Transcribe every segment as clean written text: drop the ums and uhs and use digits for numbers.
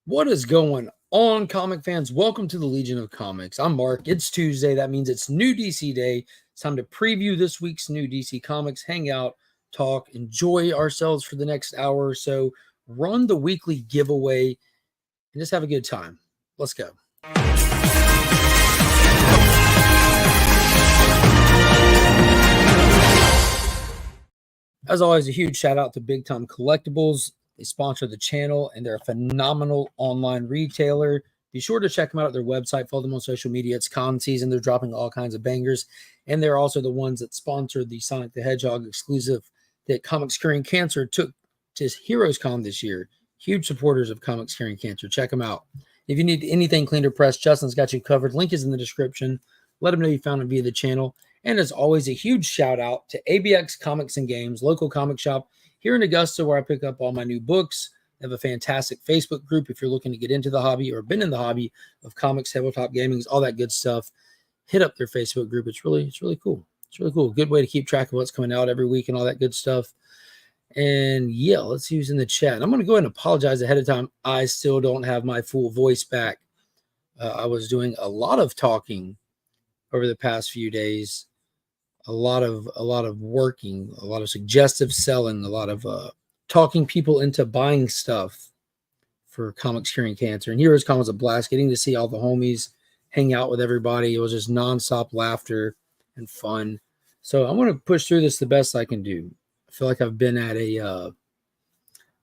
What is going on, comic fans? Welcome to the Legion of Comics. I'm Mark. It's Tuesday. That means it's new DC Day. It's time to preview this week's new DC Comics, hang out, talk, enjoy ourselves for the next hour or so, run the weekly giveaway, and just have a good time. Let's go. As always, a huge shout out to Big Time Collectibles. They sponsor the channel, and they're a phenomenal online retailer. Be sure to check them out at their website. Follow them on social media. It's con season. They're dropping all kinds of bangers. And they're also the ones that sponsored the Sonic the Hedgehog exclusive that Comics Curing Cancer took to Heroes Con this year. Huge supporters of Comics Curing Cancer. Check them out. If you need anything cleaned or pressed, Justin's got you covered. Link is in the description. Let them know you found it via the channel. And as always, a huge shout out to ABX Comics and Games, local comic shop here in Augusta, where I pick up all my new books. They have a fantastic Facebook group if you're looking to get into the hobby or been in the hobby of comics, tabletop gaming, all that good stuff. Hit up their Facebook group. It's really cool. It's really cool. Good way to keep track of what's coming out every week and all that good stuff. And yeah, let's see who's in the chat. I'm going to go ahead and apologize ahead of time. I still don't have my full voice back. I was doing a lot of talking over the past few days. A lot of working, a lot of suggestive selling, a lot of talking people into buying stuff for Comics Curing Cancer. And Heroes Con was a blast, getting to see all the homies, hang out with everybody. It was just nonstop laughter and fun. So I'm going to push through this the best I can do. I feel like I've been at a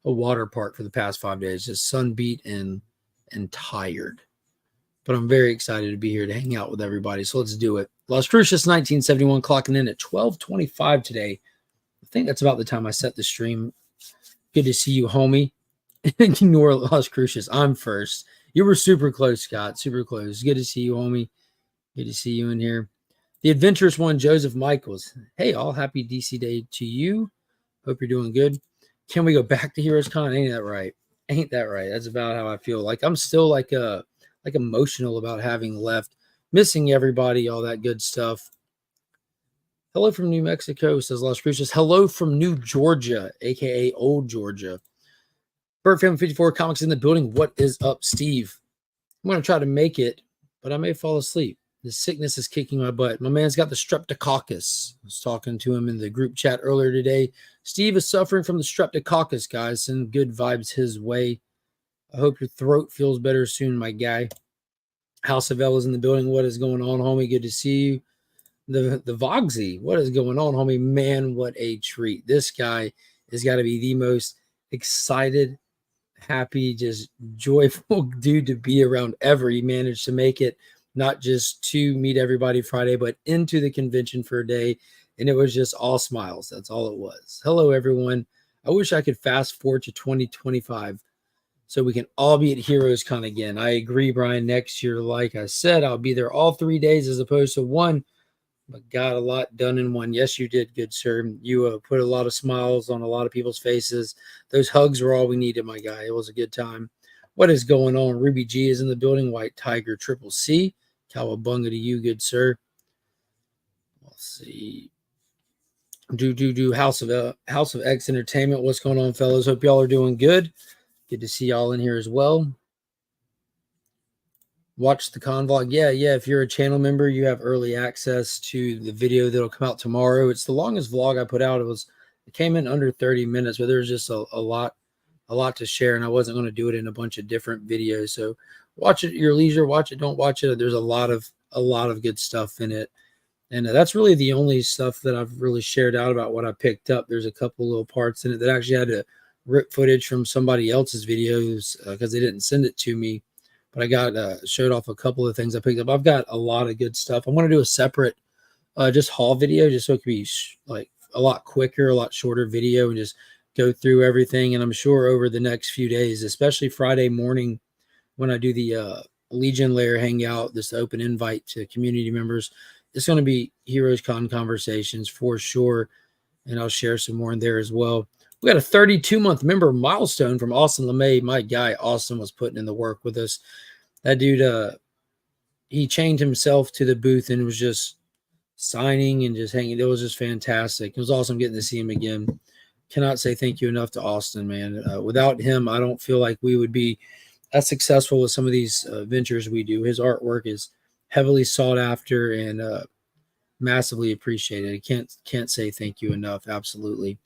water park for the past 5 days, just sunbeat and tired. But I'm very excited to be here to hang out with everybody. So let's do it. Las Cruces 1971 clocking in at 12:25 today. I think that's about the time I set the stream. Good to see you, homie. Ignore Las Cruces. I'm first. You were super close, Scott. Super close. Good to see you, homie. Good to see you in here. The adventurous one, Joseph Michaels. Hey, all happy DC Day to you. Hope you're doing good. Can we go back to Heroes Con? Ain't that right? Ain't that right? That's about how I feel. Like I'm still like emotional about having left, missing everybody, all that good stuff. Hello from New Mexico, says Las Cruces. Hello from New Georgia, aka Old Georgia. Bird Family 54 Comics in the building. What is up, Steve? I'm going to try to make it, but I may fall asleep. The sickness is kicking my butt. My man's got the streptococcus. I was talking to him in the group chat earlier today. Steve is suffering from the streptococcus, guys. Send good vibes his way. I hope your throat feels better soon, my guy. House of L is in the building. What is going on, homie? Good to see you. The Vogsy. What is going on, homie? Man, what a treat. This guy has got to be the most excited, happy, just joyful dude to be around ever. He managed to make it not just to meet everybody Friday, but into the convention for a day. And it was just all smiles. That's all it was. Hello, everyone. I wish I could fast forward to 2025. So we can all be at Heroes Con again. I agree, Brian. Next year, like I said, I'll be there all 3 days as opposed to one. But got a lot done in one. Yes, you did, good sir. You put a lot of smiles on a lot of people's faces. Those hugs were all we needed, my guy. It was a good time. What is going on? Ruby G is in the building. White Tiger Triple C. Cowabunga to you, good sir. Let's see. House of X Entertainment. What's going on, fellas? Hope y'all are doing good. Good to see y'all in here as well. Watch the con vlog. Yeah. If you're a channel member, you have early access to the video that'll come out tomorrow. It's the longest vlog I put out. It came in under 30 minutes, but there's just a lot to share, and I wasn't going to do it in a bunch of different videos. So watch it at your leisure. Watch it, don't watch it. There's a lot of good stuff in it. And that's really the only stuff that I've really shared out about what I picked up. There's a couple little parts in it that actually had to rip footage from somebody else's videos because they didn't send it to me, but I got showed off a couple of things I picked up. I've got a lot of good stuff. I'm going to do a separate just haul video just so it can be like a lot quicker, a lot shorter video, and just go through everything. And I'm sure over the next few days, especially Friday morning when I do the Legion Lair hangout, this open invite to community members, it's going to be Heroes Con conversations for sure, and I'll share some more in there as well. We got a 32-month member milestone from Austin LeMay. My guy, Austin, was putting in the work with us. That dude, he chained himself to the booth and was just signing and just hanging. It was just fantastic. It was awesome getting to see him again. Cannot say thank you enough to Austin, man. Without him, I don't feel like we would be as successful with some of these ventures we do. His artwork is heavily sought after and massively appreciated. I can't say thank you enough. Absolutely.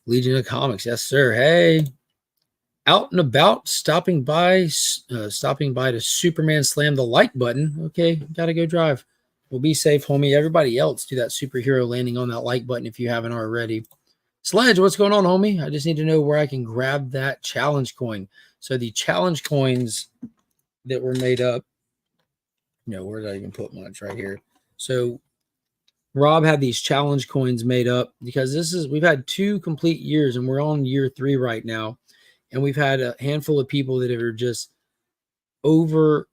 Legion of Comics, yes sir. Hey, out and about, stopping by to Superman slam the like button. Okay, gotta go drive. Well, be safe, homie. Everybody else, do that superhero landing on that like button if you haven't already. Sledge, what's going on, homie? I just need to know where I can grab that challenge coin. So the challenge coins that were made up, where did I even put mine? It's right here. So Rob had these challenge coins made up because we've had 2 complete years and we're on year 3 right now. And we've had a handful of people that are just over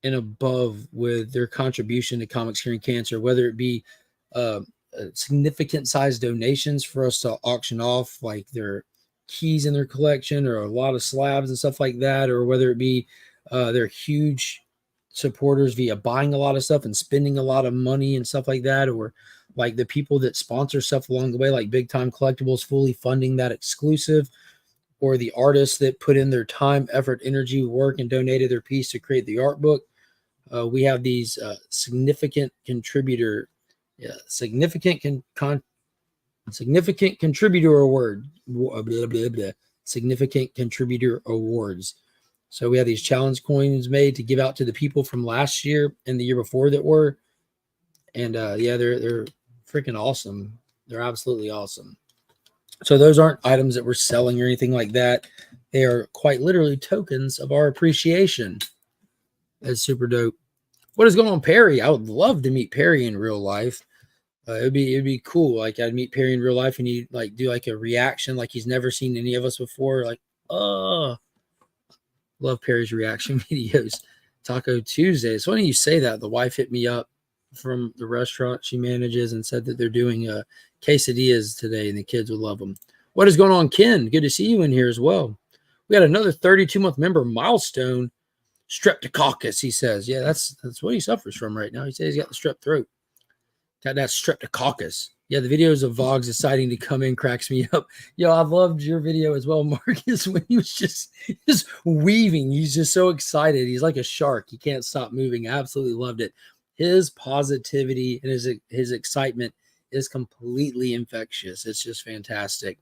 and above with their contribution to Comics Curing Cancer, whether it be significant size donations for us to auction off, like their keys in their collection or a lot of slabs and stuff like that, or whether it be their huge supporters via buying a lot of stuff and spending a lot of money and stuff like that, or like the people that sponsor stuff along the way, like Big Time Collectibles fully funding that exclusive, or the artists that put in their time, effort, energy, work, and donated their piece to create the art book. We have these significant contributor significant contributor awards. So we have these challenge coins made to give out to the people from last year and the year before that were, and they're freaking awesome. They're absolutely awesome. So those aren't items that we're selling or anything like that. They are quite literally tokens of our appreciation. That's super dope. What is going on, Perry? I would love to meet Perry in real life. It'd be cool. Like I'd meet Perry in real life and he'd like do like a reaction, like he's never seen any of us before. Like, love Perry's reaction videos. Taco Tuesday. So when you say that, the wife hit me up from the restaurant she manages and said that they're doing quesadillas today and the kids would love them. What is going on, Ken? Good to see you in here as well. We got another 32-month member milestone. Streptococcus, he says. Yeah, that's what he suffers from right now. He says he's got the strep throat. Got that streptococcus. Yeah, the videos of Vogs deciding to come in cracks me up. Yo, I loved your video as well, Marcus, when he was just weaving. He's just so excited. He's like a shark. He can't stop moving. I absolutely loved it. His positivity and his excitement is completely infectious. It's just fantastic.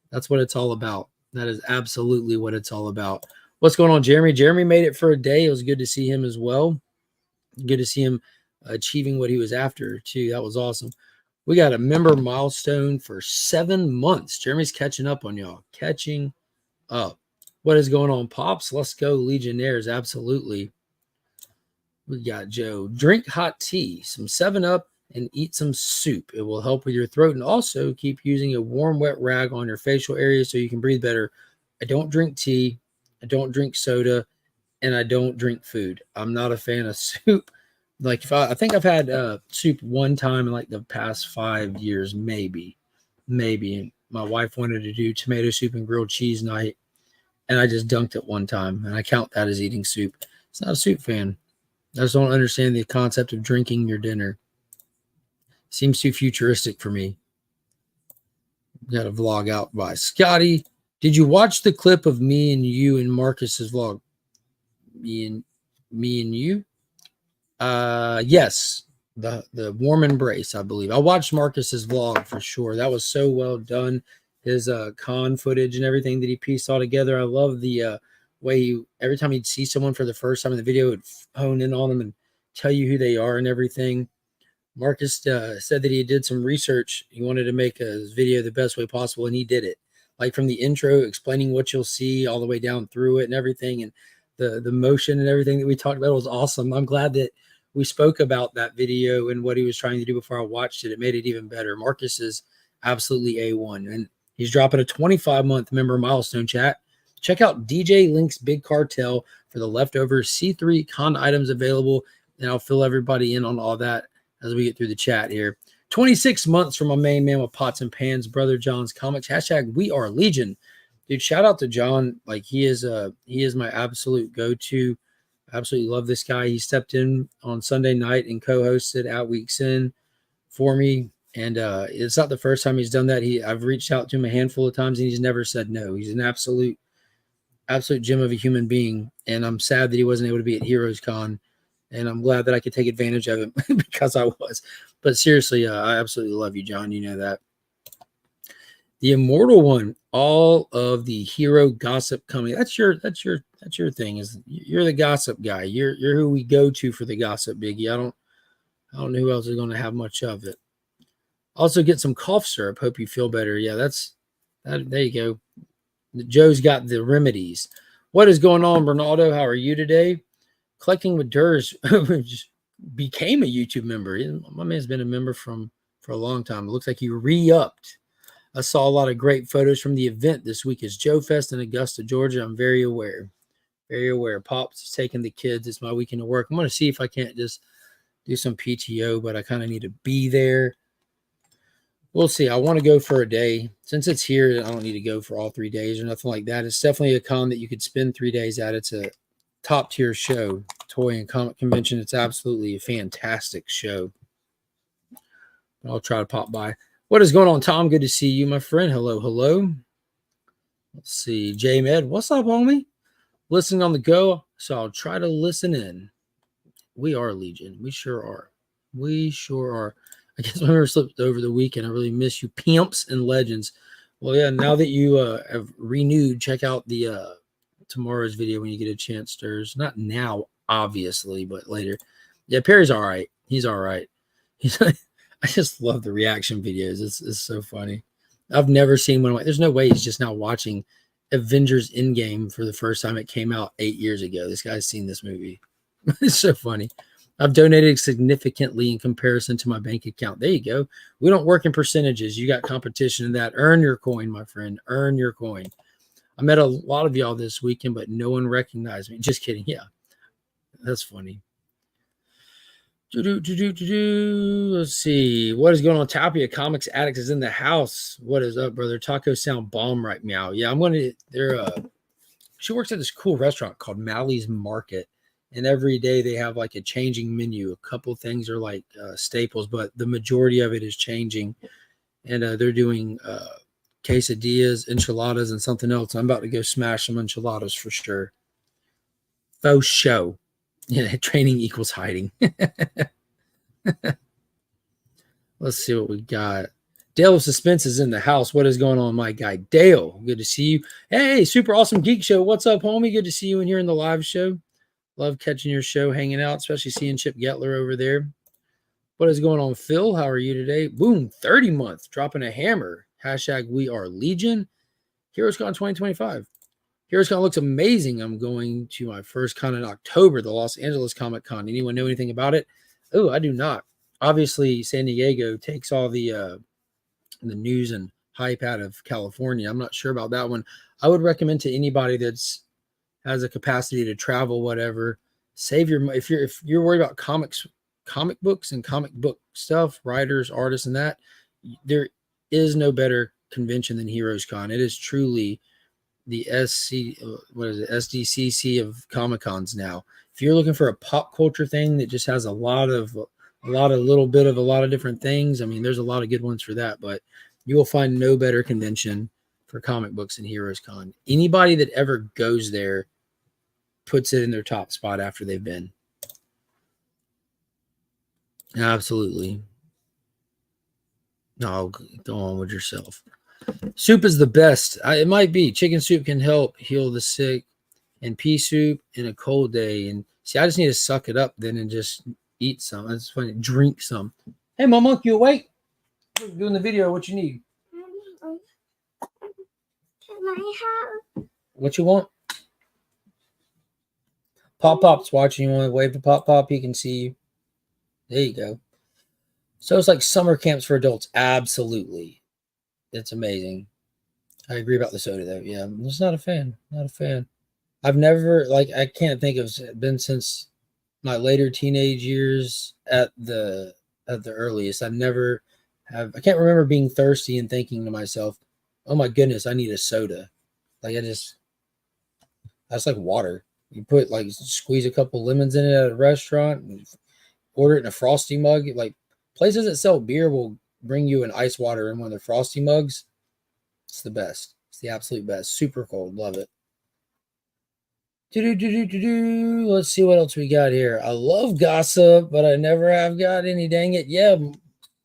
That's what it's all about. That is absolutely what it's all about. What's going on, Jeremy? Jeremy made it for a day. It was good to see him as well. Good to see him achieving what he was after, too. That was awesome. We got a member milestone for 7 months. Jeremy's catching up on y'all. Catching up. What is going on, Pops? Let's go, Legionnaires. Absolutely. We got Joe. Drink hot tea, some 7-Up, and eat some soup. It will help with your throat. And also keep using a warm, wet rag on your facial area so you can breathe better. I don't drink tea. I don't drink soda. And I don't drink food. I'm not a fan of soup. Like I think I've had soup one time in like the past 5 years, maybe. And my wife wanted to do tomato soup and grilled cheese night. And I just dunked it one time. And I count that as eating soup. It's not a soup fan. I just don't understand the concept of drinking your dinner. Seems too futuristic for me. Got a vlog out by Scotty. Did you watch the clip of me and you in Marcus's vlog? Me and you? Yes. The warm embrace, I believe. I watched Marcus's vlog for sure. That was so well done. His con footage and everything that he pieced all together. I love the way every time he'd see someone for the first time in the video, it would hone in on them and tell you who they are and everything. Marcus said that he did some research. He wanted to make his video the best way possible, and he did it. Like from the intro, explaining what you'll see all the way down through it and everything, and the motion and everything that we talked about was awesome. I'm glad that we spoke about that video and what he was trying to do before I watched it. It made it even better. Marcus is absolutely A1, and he's dropping a 25-month member milestone, chat. Check out DJ Link's Big Cartel for the leftover C3 con items available, and I'll fill everybody in on all that as we get through the chat here. 26 months from my main man with pots and pans, Brother John's Comics. # We Are Legion. Dude, shout out to John. Like he is my absolute go-to. Absolutely love this guy. He stepped in on Sunday night and co-hosted At Weeks In for me. And it's not the first time he's done that. I've reached out to him a handful of times and he's never said no. He's an absolute absolute gem of a human being. And I'm sad that he wasn't able to be at Heroes Con. And I'm glad that I could take advantage of it because I was. But seriously, I absolutely love you, John. You know that. The Immortal One, all of the hero gossip coming. That's your thing. Is you're the gossip guy. You're who we go to for the gossip, Biggie. I don't know who else is going to have much of it. Also, get some cough syrup. Hope you feel better. Yeah, there you go. Joe's got the remedies. What is going on, Bernardo? How are you today? Collecting with Durs just became a YouTube member. My man's been a member for a long time. It looks like he re-upped. I saw a lot of great photos from the event this week. It's Joe Fest in Augusta, Georgia. I'm very aware. Very aware. Pops is taking the kids. It's my weekend of work. I'm going to see if I can't just do some PTO, but I kind of need to be there. We'll see. I want to go for a day. Since it's here, I don't need to go for all 3 days or nothing like that. It's definitely a con that you could spend 3 days at. It's a top-tier show, toy and comic convention. It's absolutely a fantastic show. I'll try to pop by. What is going on, Tom? Good to see you, my friend. Hello, hello. Let's see. J-Med, what's up, homie? Listening on the go, so I'll try to listen in. We are Legion. We sure are. We sure are. I guess I never slipped over the weekend. I really miss you, pimps and legends. Well, yeah, now that you have renewed, check out the tomorrow's video when you get a chance, Stirs. Not now, obviously, but later. Yeah, Perry's all right. He's all right. I just love the reaction videos. It's so funny. I've never seen one. There's no way he's just now watching Avengers Endgame for the first time. It came out 8 years ago. This guy's seen this movie. It's so funny. I've donated significantly in comparison to my bank account. There you go. We don't work in percentages. You got competition in that. Earn your coin, my friend. Earn your coin. I met a lot of y'all this weekend, but no one recognized me. Just kidding. Yeah, that's funny. Let's see. What is going on? Tapia Comics Addict is in the house. What is up, brother? Tacos sound bomb right now. Yeah, I'm going to. She works at this cool restaurant called Mally's Market. And every day they have like a changing menu. A couple things are like staples, but the majority of it is changing. And they're doing quesadillas, enchiladas, and something else. I'm about to go smash some enchiladas for sure. Faux show. Yeah, training equals hiding. Let's see what we got. Dale of Suspense is in the house. What is going on, my guy? Dale, good to see you. Hey, Super Awesome Geek Show. What's up, homie? Good to see you in here in the live show. Love catching your show, hanging out, especially seeing Chip Getler over there. What is going on, Phil? How are you today? Boom, 30 month, dropping a hammer. Hashtag we are Legion. HeroesCon 2025. HeroesCon looks amazing. I'm going to my first con in October, the Los Angeles Comic Con. Anyone know anything about it? Oh, I do not. Obviously, San Diego takes all the news and hype out of California. I'm not sure about that one. I would recommend to anybody that's has a capacity to travel, whatever, save your if you're worried about comic books and comic book stuff, writers, artists, and that, there is no better convention than HeroesCon. It is truly the SDCC of Comic Cons now. If you're looking for a pop culture thing that just has a lot of different things, I mean, there's a lot of good ones for that, but you will find no better convention for comic books than HeroesCon. Anybody that ever goes there puts it in their top spot after they've been. Absolutely. No, go on with yourself. Soup is the best. It might be. Chicken soup can help heal the sick, and pea soup in a cold day. And see, I just need to suck it up then and just eat some. That's funny. Drink some. Hey, Mama, you awake? We're doing the video. What you need? What you want? Pop's watching. You want to wave to Pop? He can see you. There you go. So it's like summer camps for adults. Absolutely. It's amazing. I agree about the soda though. Yeah, I'm just not a fan. Not a fan. I've never, I can't think of, been since my later teenage years at the earliest. I can't remember being thirsty and thinking to myself, oh my goodness, I need a soda. That's like water. You put squeeze a couple lemons in it at a restaurant and order it in a frosty mug. Like places that sell beer will bring you an ice water in one of their frosty mugs. It's the best. It's the absolute best. Super cold. Love it. Let's see what else we got here. I love gossip, but I never have got any. Dang it! Yeah,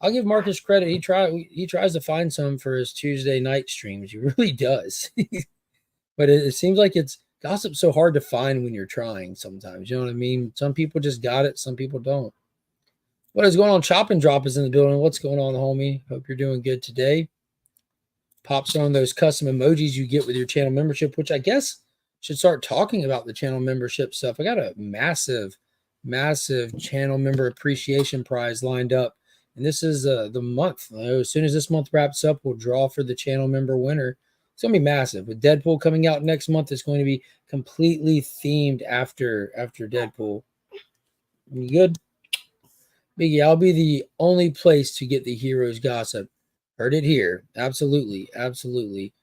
I'll give Marcus credit. He tries to find some for his Tuesday night streams. He really does. But it seems like it's gossip so hard to find when you're trying. Sometimes, you know what I mean. Some people just got it. Some people don't. What is going on? Chop and Drop is in the building. What's going on, homie? Hope you're doing good today. Pops on those custom emojis you get with your channel membership, which I guess should start talking about the channel membership stuff. I got a massive channel member appreciation prize lined up. And this is the month. As soon as this month wraps up, we'll draw for the channel member winner. It's going to be massive. With Deadpool coming out next month, it's going to be completely themed after Deadpool. You good? Biggie, I'll be the only place to get the heroes gossip. Heard it here. Absolutely. Absolutely.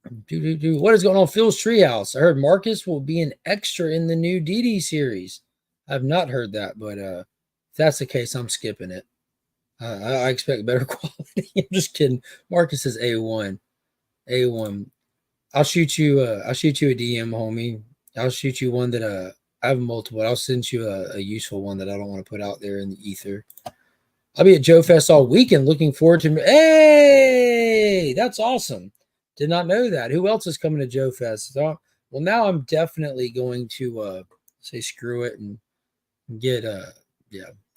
What is going on? Phil's Treehouse. I heard Marcus will be an extra in the new DD series. I've not heard that, but if that's the case, I'm skipping it. I expect better quality. I'm just kidding. Marcus is A1. A1. I'll shoot you a DM, homie. I'll shoot you one that I have multiple. I'll send you a useful one that I don't want to put out there in the ether. I'll be at Joe Fest all weekend. Looking forward to. Hey, that's awesome. Did not know that. Who else is coming to Joe Fest? Well, now I'm definitely going to say screw it and get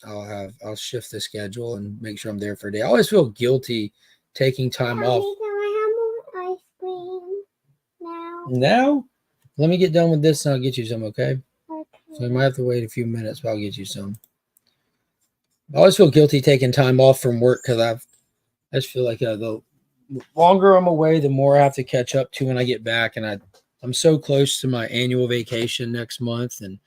I'll shift the schedule and make sure I'm there for a day. I always feel guilty taking time off. Can I have more ice cream now? Now, let me get done with this and I'll get you some. Okay. Okay. So I might have to wait a few minutes, but I'll get you some. I always feel guilty taking time off from work because I just feel like the longer I'm away, the more I have to catch up to when I get back. And I'm so close to my annual vacation next month, and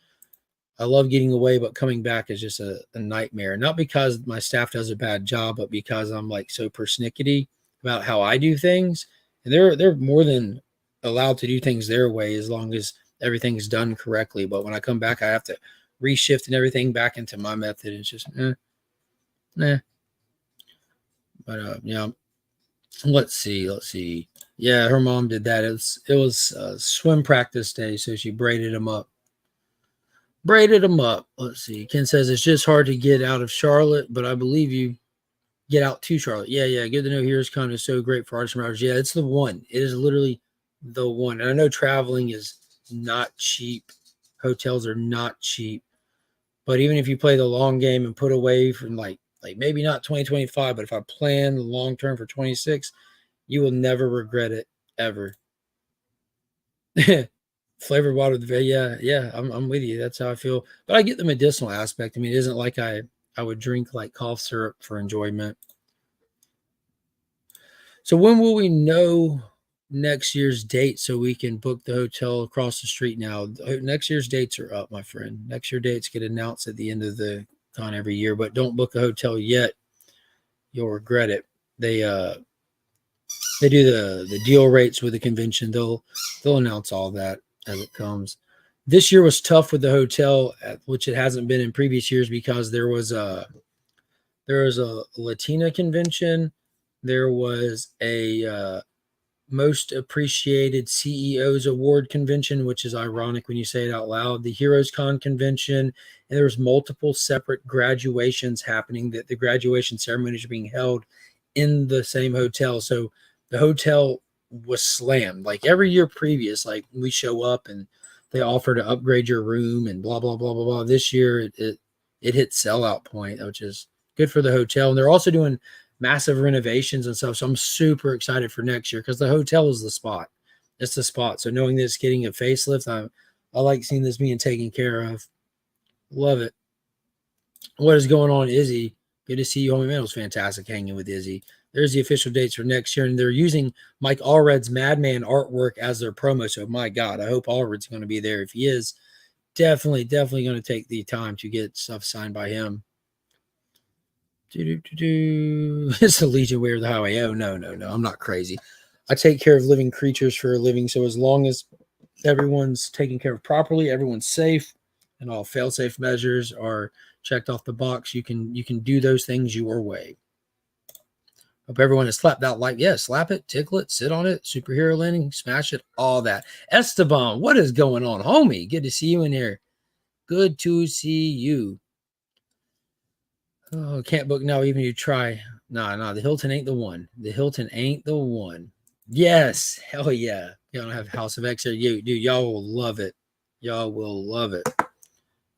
I love getting away, but coming back is just a nightmare. Not because my staff does a bad job, but because I'm like so persnickety about how I do things. And they're more than allowed to do things their way as long as everything's done correctly. But when I come back, I have to reshift and everything back into my method. It's just But yeah. Let's see. Yeah, her mom did that. It was swim practice day, so she braided him up. Let's see. Ken says it's just hard to get out of Charlotte, but I believe you get out to Charlotte. Yeah. Good to know Heroes Con is so great for artists and writers. Yeah, it's the one. It is literally the one. And I know traveling is not cheap. Hotels are not cheap. But even if you play the long game and put away from like maybe not 2025, but if I plan the long term for 26, you will never regret it ever. Flavored water, yeah, I'm with you. That's how I feel. But I get the medicinal aspect. I mean, it isn't like I would drink like cough syrup for enjoyment. So when will we know next year's date so we can book the hotel across the street now? Next year's dates are up, my friend. Next year dates get announced at the end of the con every year, but don't book a hotel yet. You'll regret it. They do the deal rates with the convention. They'll announce all that as it comes. This year was tough with the hotel, which it hasn't been in previous years because there was a Latina convention. There was a most appreciated CEOs award convention, which is ironic when you say it out loud. The Heroes Con convention, and there was multiple separate graduations happening. That the graduation ceremonies are being held in the same hotel. So the hotel was slammed like every year previous. Like we show up and they offer to upgrade your room and blah blah blah blah blah. This year it hit sellout point, which is good for the hotel. And they're also doing massive renovations and stuff. So I'm super excited for next year because the hotel is the spot. It's the spot. So knowing this getting a facelift, I like seeing this being taken care of. Love it. What is going on, Izzy? Good to see you, homie. Man, it was fantastic hanging with Izzy. There's the official dates for next year, and they're using Mike Allred's Madman artwork as their promo. So, my God, I hope Allred's going to be there. If he is, definitely going to take the time to get stuff signed by him. It's the Legion Way of the Highway. Oh, no. I'm not crazy. I take care of living creatures for a living. So, as long as everyone's taken care of properly, everyone's safe, and all fail-safe measures are checked off the box, you can do those things your way. Hope everyone has slapped that like. Yeah, slap it, tickle it, sit on it, superhero landing, smash it, all that. Esteban, what is going on, homie? Good to see you in here. Good to see you. Oh, can't book now, even you try. Nah, the Hilton ain't the one. The Hilton ain't the one. Yes, hell yeah. Y'all don't have House of X there. Dude, y'all will love it. Y'all will love it.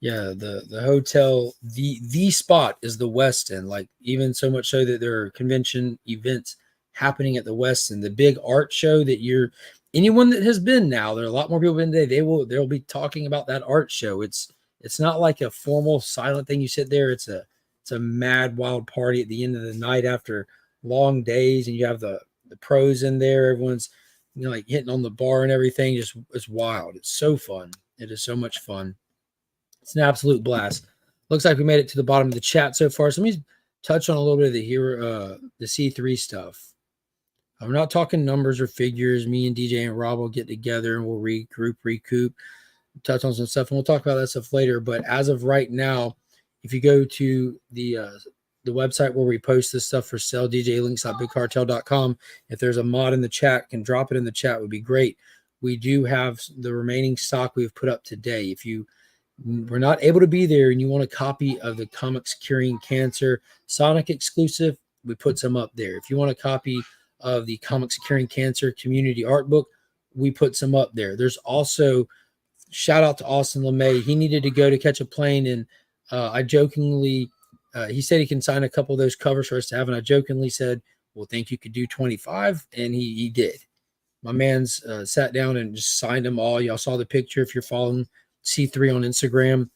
Yeah, the hotel, the spot is the Westin. Like, even so much so that there are convention events happening at the Westin. The big art show that anyone that has been now, there are a lot more people been today. They'll be talking about that art show. It's not like a formal silent thing. You sit there. It's a mad wild party at the end of the night after long days, and you have the pros in there. Everyone's like hitting on the bar and everything. Just it's wild. It's so fun. It is so much fun. It's an absolute blast. Looks like we made it to the bottom of the chat so far. So let me touch on a little bit of the C3 stuff. We're not talking numbers or figures. Me and DJ and Rob will get together and we'll recoup, touch on some stuff, and we'll talk about that stuff later. But as of right now, if you go to the website where we post this stuff for sale, djlinks.bigcartel.com, if there's a mod in the chat, can drop it in the chat, would be great. We do have the remaining stock we've put up today. If you were not able to be there and you want a copy of the Comics Curing Cancer Sonic exclusive, we put some up there. If you want a copy of the Comics Curing Cancer community art book, we put some up there. There's also, shout out to Austin LeMay. He needed to go to catch a plane, and I jokingly, he said he can sign a couple of those covers for us to have, and I jokingly said, well, think you could do 25? And he did. My man's sat down and just signed them all. Y'all saw the picture if you're following C3 on Instagram.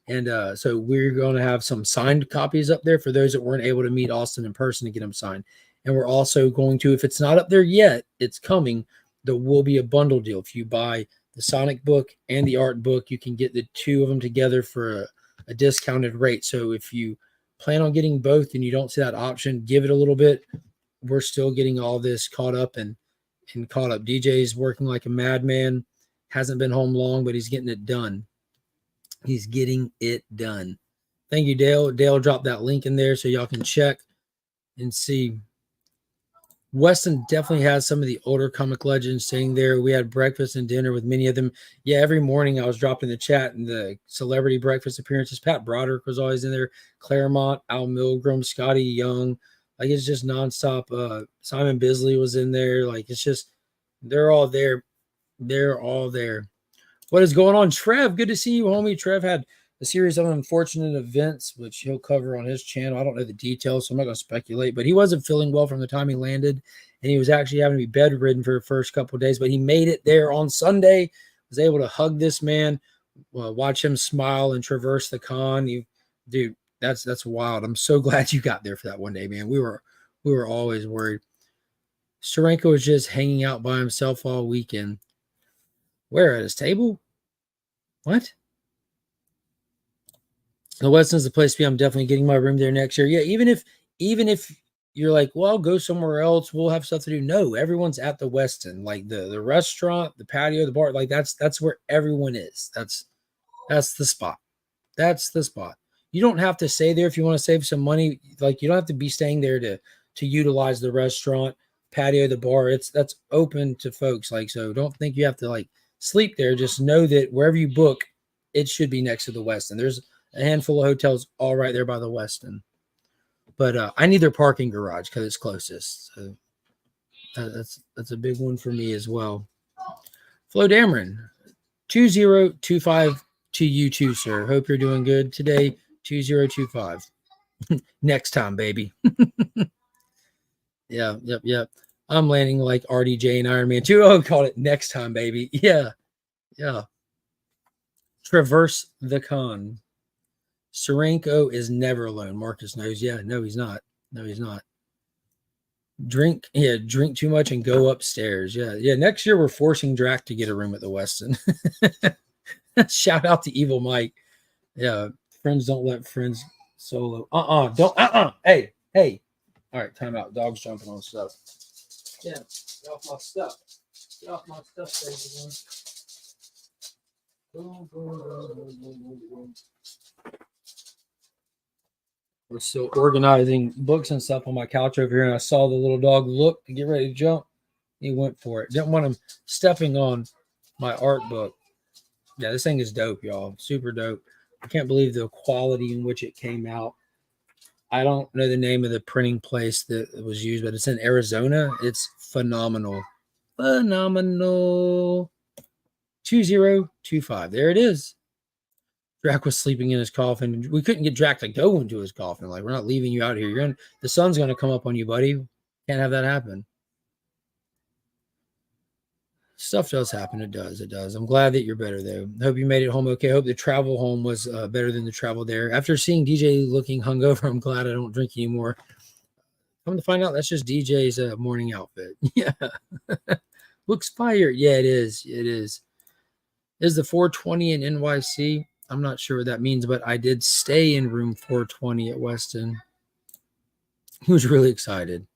And so we're going to have some signed copies up there for those that weren't able to meet Austin in person to get them signed. And we're also going to, if it's not up there yet, it's coming. There will be a bundle deal. If you buy the Sonic book and the art book, you can get the two of them together for a discounted rate. So if you plan on getting both and you don't see that option, give it a little bit. We're still getting all this caught up and caught up. DJ's working like a madman. Hasn't been home long, but he's getting it done. He's getting it done. Thank you, Dale. Dale dropped that link in there so y'all can check and see. Weston definitely has some of the older comic legends sitting there. We had breakfast and dinner with many of them. Yeah, every morning I was dropping the chat and the celebrity breakfast appearances. Pat Broderick was always in there. Claremont, Al Milgram, Scotty Young. Like, it's just nonstop. Simon Bisley was in there. Like, it's just, they're all there. They're all there. What is going on, Trev? Good to see you, homie. Trev had a series of unfortunate events, which he'll cover on his channel. I don't know the details, so I'm not going to speculate, but he wasn't feeling well from the time he landed, and he was actually having to be bedridden for the first couple of days, but he made it there on Sunday, was able to hug this man, watch him smile and traverse the con. Dude, that's wild. I'm so glad you got there for that one day, man. We were always worried. Steranko was just hanging out by himself all weekend. Where, at his table? What? The Weston's the place to be. I'm definitely getting my room there next year. Yeah, even if you're like, well, I'll go somewhere else, we'll have stuff to do. No, everyone's at the Weston. Like the restaurant, the patio, the bar, like that's where everyone is. That's the spot. That's the spot. You don't have to stay there if you want to save some money. Like, you don't have to be staying there to utilize the restaurant, patio, the bar. That's open to folks. Like, so don't think you have to like sleep there. Just know that wherever you book, it should be next to the Westin. There's a handful of hotels all right there by the Westin. But I need their parking garage because it's closest. So that's a big one for me as well. Flo Dameron, 2025 to you too, sir. Hope you're doing good today. 2025. Next time, baby. Yeah, yep. I'm landing like RDJ and Iron Man 2. Oh, called it next time, baby. Yeah. Traverse the con. Steranko is never alone. Marcus knows. Yeah, no, he's not. Drink too much and go upstairs. Yeah. Next year we're forcing Drac to get a room at the Westin. Shout out to Evil Mike. Yeah, friends don't let friends solo. Don't. Hey. All right, time out. Dog's jumping on stuff. Yeah, get off my stuff. Get off my stuff, baby. Boom. We're still organizing books and stuff on my couch over here, and I saw the little dog look to get ready to jump. He went for it. Didn't want him stepping on my art book. Yeah, this thing is dope, y'all. Super dope. I can't believe the quality in which it came out. I don't know the name of the printing place that it was used, but it's in Arizona. It's phenomenal. Phenomenal. 2025. There it is. Drac was sleeping in his coffin. We couldn't get Drac to go into his coffin. Like, we're not leaving you out here. The sun's going to come up on you, buddy. Can't have that happen. Stuff does happen. It does. It does. I'm glad that you're better, though. Hope you made it home okay. Hope the travel home was better than the travel there. After seeing DJ looking hungover, I'm glad I don't drink anymore. Come to find out, that's just DJ's morning outfit. Yeah. Looks fire. Yeah, it is. It is. Is the 420 in NYC? I'm not sure what that means, but I did stay in room 420 at Weston. He was really excited.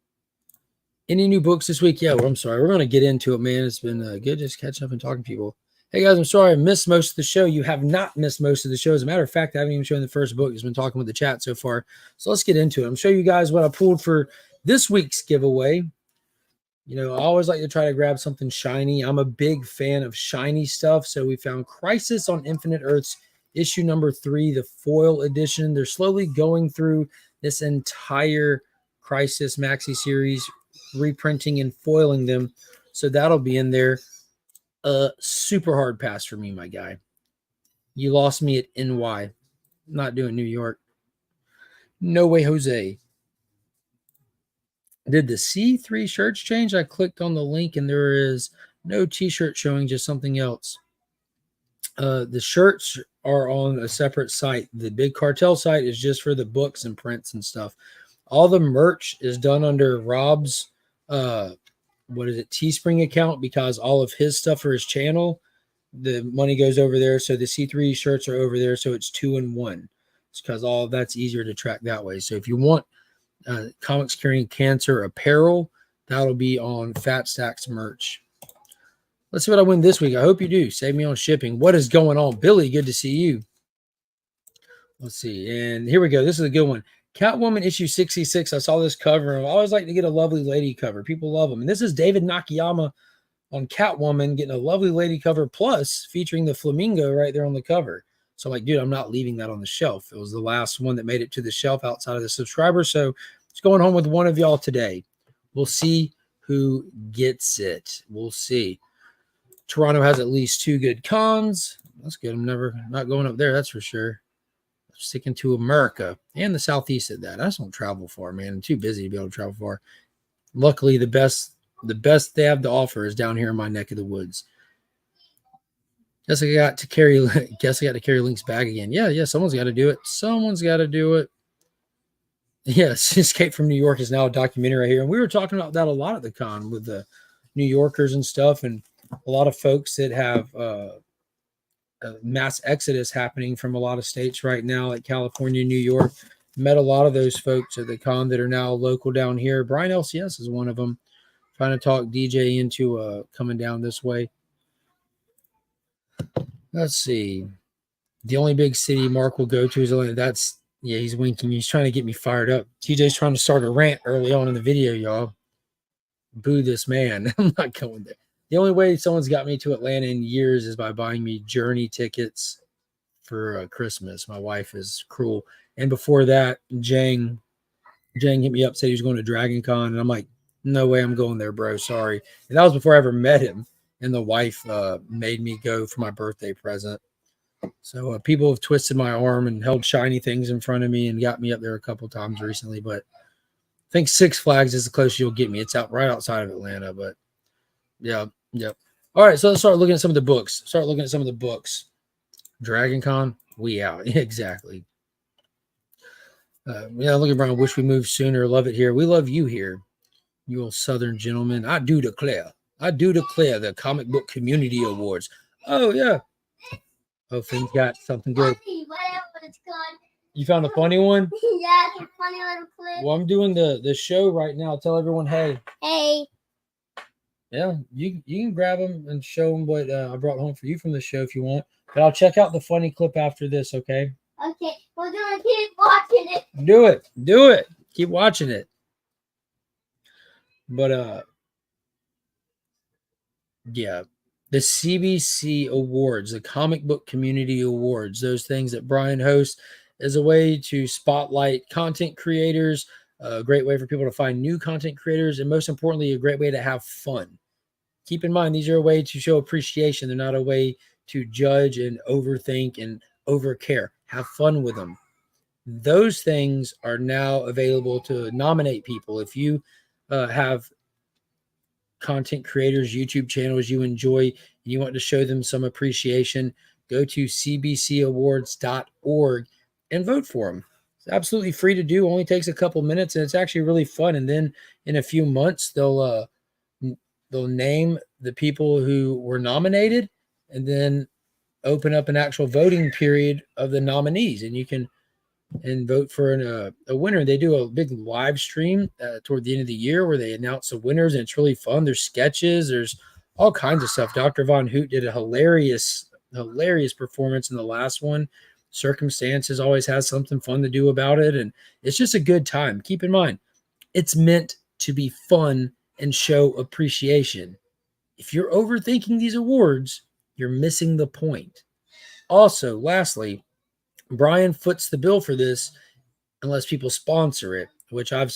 Any new books this week? Yeah, well, I'm sorry. We're going to get into it, man. It's been good just catching up and talking to people. Hey, guys, I'm sorry I missed most of the show. You have not missed most of the show. As a matter of fact, I haven't even shown the first book. He's been talking with the chat so far. So let's get into it. I'm show you guys what I pulled for this week's giveaway. You know, I always like to try to grab something shiny. I'm a big fan of shiny stuff. So we found Crisis on Infinite Earths, issue number 3, the foil edition. They're slowly going through this entire Crisis maxi series, reprinting and foiling them. So that'll be in there. Super hard pass for me, my guy. You lost me at NY. Not doing New York. No way, Jose. Did the C3 shirts change? I clicked on the link and there is no t-shirt showing, just something else. The shirts are on a separate site. The Big Cartel site is just for the books and prints and stuff. All the merch is done under Rob's Teespring account, because all of his stuff for his channel, the money goes over there. So the C3 shirts are over there. So it's 2 in 1. It's because all of that's easier to track that way. So if you want Comics Carrying Cancer apparel, that'll be on Fat Stacks merch. Let's see what I win this week. I hope you do. Save me on shipping. What is going on? Billy, good to see you. Let's see. And here we go. This is a good one. Catwoman issue 66. I saw this cover. I always like to get a lovely lady cover. People love them. And this is David Nakayama on Catwoman getting a lovely lady cover, plus featuring the flamingo right there on the cover. So I'm like, dude, I'm not leaving that on the shelf. It was the last one that made it to the shelf outside of the subscriber. So it's going home with one of y'all today. We'll see who gets it. We'll see. Toronto has at least 2 good cons. That's good. I'm not going up there. That's for sure. Sticking to America and the Southeast at that. I just don't travel far, man. I'm too busy to be able to travel far. Luckily, the best they have to offer is down here in my neck of the woods. Guess I got to carry Link's bag again. Yeah, someone's got to do it. Someone's got to do it. Yes, Escape from New York is now a documentary right here. And we were talking about that a lot at the con with the New Yorkers and stuff, and a lot of folks that have mass exodus happening from a lot of states right now, like California, New York. Met a lot of those folks at the con that are now local down here. Brian LCS is one of them. Trying to talk DJ into coming down this way. Let's see. The only big city Mark will go to is Atlanta. That's, yeah, he's winking. He's trying to get me fired up. TJ's trying to start a rant early on in the video, y'all. Boo this man. I'm not going there. The only way someone's got me to Atlanta in years is by buying me journey tickets for Christmas. My wife is cruel. And before that, Jang hit me up, said he was going to Dragon Con. And I'm like, no way I'm going there, bro. Sorry. And that was before I ever met him. And the wife made me go for my birthday present. So people have twisted my arm and held shiny things in front of me and got me up there a couple times recently. But I think Six Flags is the closest you'll get me. It's out right outside of Atlanta. But yeah. All right, so let's start looking at some of the books. Dragon Con, we out. Exactly. Look at Brian. Wish we moved sooner. Love it here. We love you here, you old Southern gentleman. I do declare the Comic Book Community Awards. Oh, yeah. Oh, Finn's got something good. You found a funny one? Yeah, it's a funny little clip. Well, I'm doing the show right now. Tell everyone, hey. Hey. Yeah, you can grab them and show them what I brought home for you from the show if you want. But I'll check out the funny clip after this, okay? Okay, we're gonna keep watching it. Do it. Do it. Keep watching it. But yeah. The CBC Awards, the Comic Book Community Awards, those things that Brian hosts is a way to spotlight content creators, a great way for people to find new content creators, and most importantly, a great way to have fun. Keep in mind, these are a way to show appreciation. They're not a way to judge and overthink and overcare. Have fun with them. Those things are now available to nominate people. If you have content creators, YouTube channels you enjoy, and you want to show them some appreciation, go to cbcawards.org and vote for them. It's absolutely free to do. Only takes a couple minutes, and it's actually really fun. And then in a few months, they'll name the people who were nominated, and then open up an actual voting period of the nominees, and you can vote for a winner. They do a big live stream toward the end of the year where they announce the winners, and it's really fun. There's sketches, there's all kinds of stuff. Dr. Von Hoot did a hilarious performance in the last one. Circumstances always has something fun to do about it, and it's just a good time. Keep in mind, it's meant to be fun and show appreciation. If you're overthinking these awards, you're missing the point. Also, lastly, Brian foots the bill for this unless people sponsor it, which I've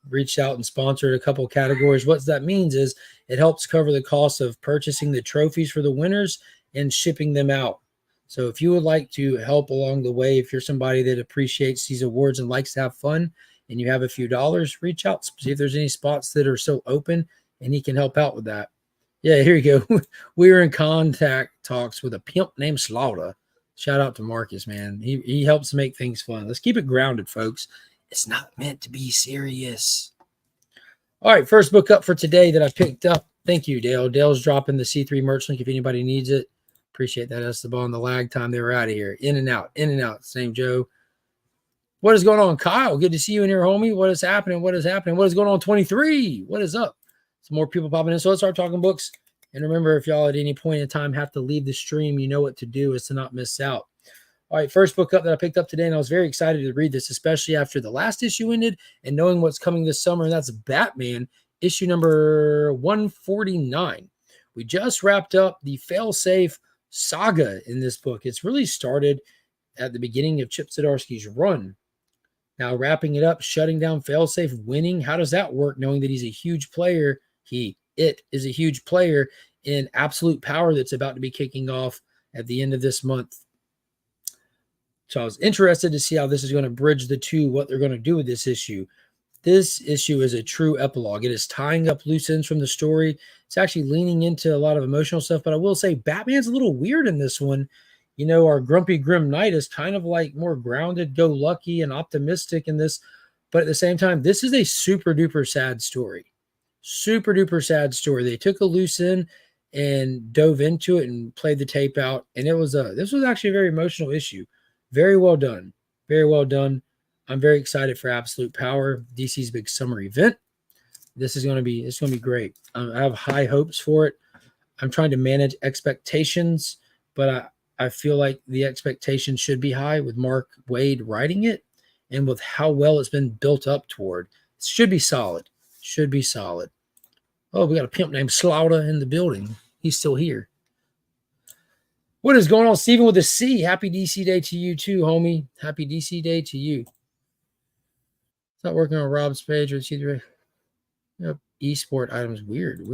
reached out and sponsored a couple categories. What that means is it helps cover the cost of purchasing the trophies for the winners and shipping them out. So if you would like to help along the way, if you're somebody that appreciates these awards and likes to have fun and you have a few dollars, reach out, see if there's any spots that are still open, and he can help out with that. Yeah, here you go. We were in contact talks with a pimp named Slaughter. Shout out to Marcus, man. He helps make things fun. Let's keep it grounded, folks. It's not meant to be serious. All right, first book up for today that I picked up. Thank you, Dale. Dale's dropping the C3 merch link if anybody needs it. Appreciate that, Esteban. The lag time, they were out of here. In and out, in and out. Same Joe. What is going on, Kyle? Good to see you in here, homie. What is happening? What is happening? What is going on, 23? What is up? Some more people popping in. So let's start talking books. And remember, if y'all at any point in time have to leave the stream, you know what to do is to not miss out. All right, first book up that I picked up today, and I was very excited to read this, especially after the last issue ended and knowing what's coming this summer, and that's Batman, issue number 149. We just wrapped up the fail-safe saga in this book. It's really started at the beginning of Chip Zdarsky's run. Now wrapping it up, shutting down fail-safe, winning. How does that work, knowing that he's a huge player? It is a huge player in Absolute Power that's about to be kicking off at the end of this month. So I was interested to see how this is going to bridge the two, what they're going to do with this issue. This issue is a true epilogue. It is tying up loose ends from the story. It's actually leaning into a lot of emotional stuff, but I will say Batman's a little weird in this one. You know, our grumpy Grim Knight is kind of like more grounded, go lucky, and optimistic in this. But at the same time, this is a super duper sad story. Super duper sad story. They took a loose end and dove into it and played the tape out. And this was actually a very emotional issue. Very well done. Very well done. I'm very excited for Absolute Power, DC's big summer event. It's going to be great. I have high hopes for it. I'm trying to manage expectations, but I feel like the expectations should be high with Mark Waid writing it and with how well it's been built up toward. It should be solid. Should be solid. Oh, we got a pimp named Slaughter in the building. He's still here. What is going on, Steven with a C? Happy DC Day to you too, homie. Happy DC Day to you. It's not working on Rob's page or C3. Yep. Esport items. Weird.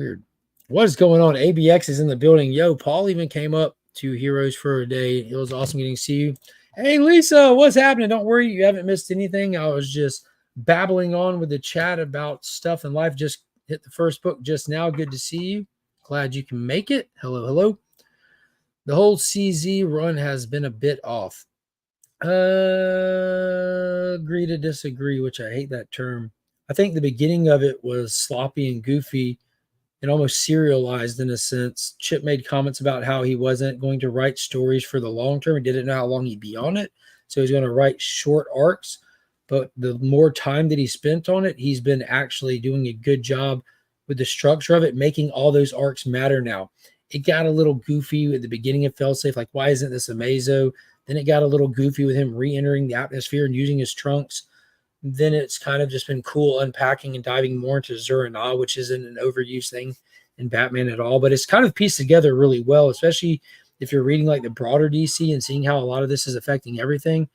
What is going on? ABX is in the building. Yo, Paul even came up to Heroes for a Day. It was awesome getting to see you. Hey, Lisa, what's happening? Don't worry. You haven't missed anything. I was just babbling on with the chat about stuff in life. Just hit the first book just now. Good to see you. Glad you can make it. Hello. The whole CZ run has been a bit off. Agree to disagree, which I hate that term. I think the beginning of it was sloppy and goofy and almost serialized in a sense. Chip made comments about how he wasn't going to write stories for the long term. He didn't know how long he'd be on it. So he's going to write short arcs. But the more time that he spent on it, he's been actually doing a good job with the structure of it, making all those arcs matter now. It got a little goofy at the beginning of Failsafe. Like, why isn't this Amazo? Then it got a little goofy with him re-entering the atmosphere and using his trunks. Then it's kind of just been cool unpacking and diving more into Zur-En-Ah, which isn't an overused thing in Batman at all. But it's kind of pieced together really well, especially if you're reading like the broader DC and seeing how a lot of this is affecting everything.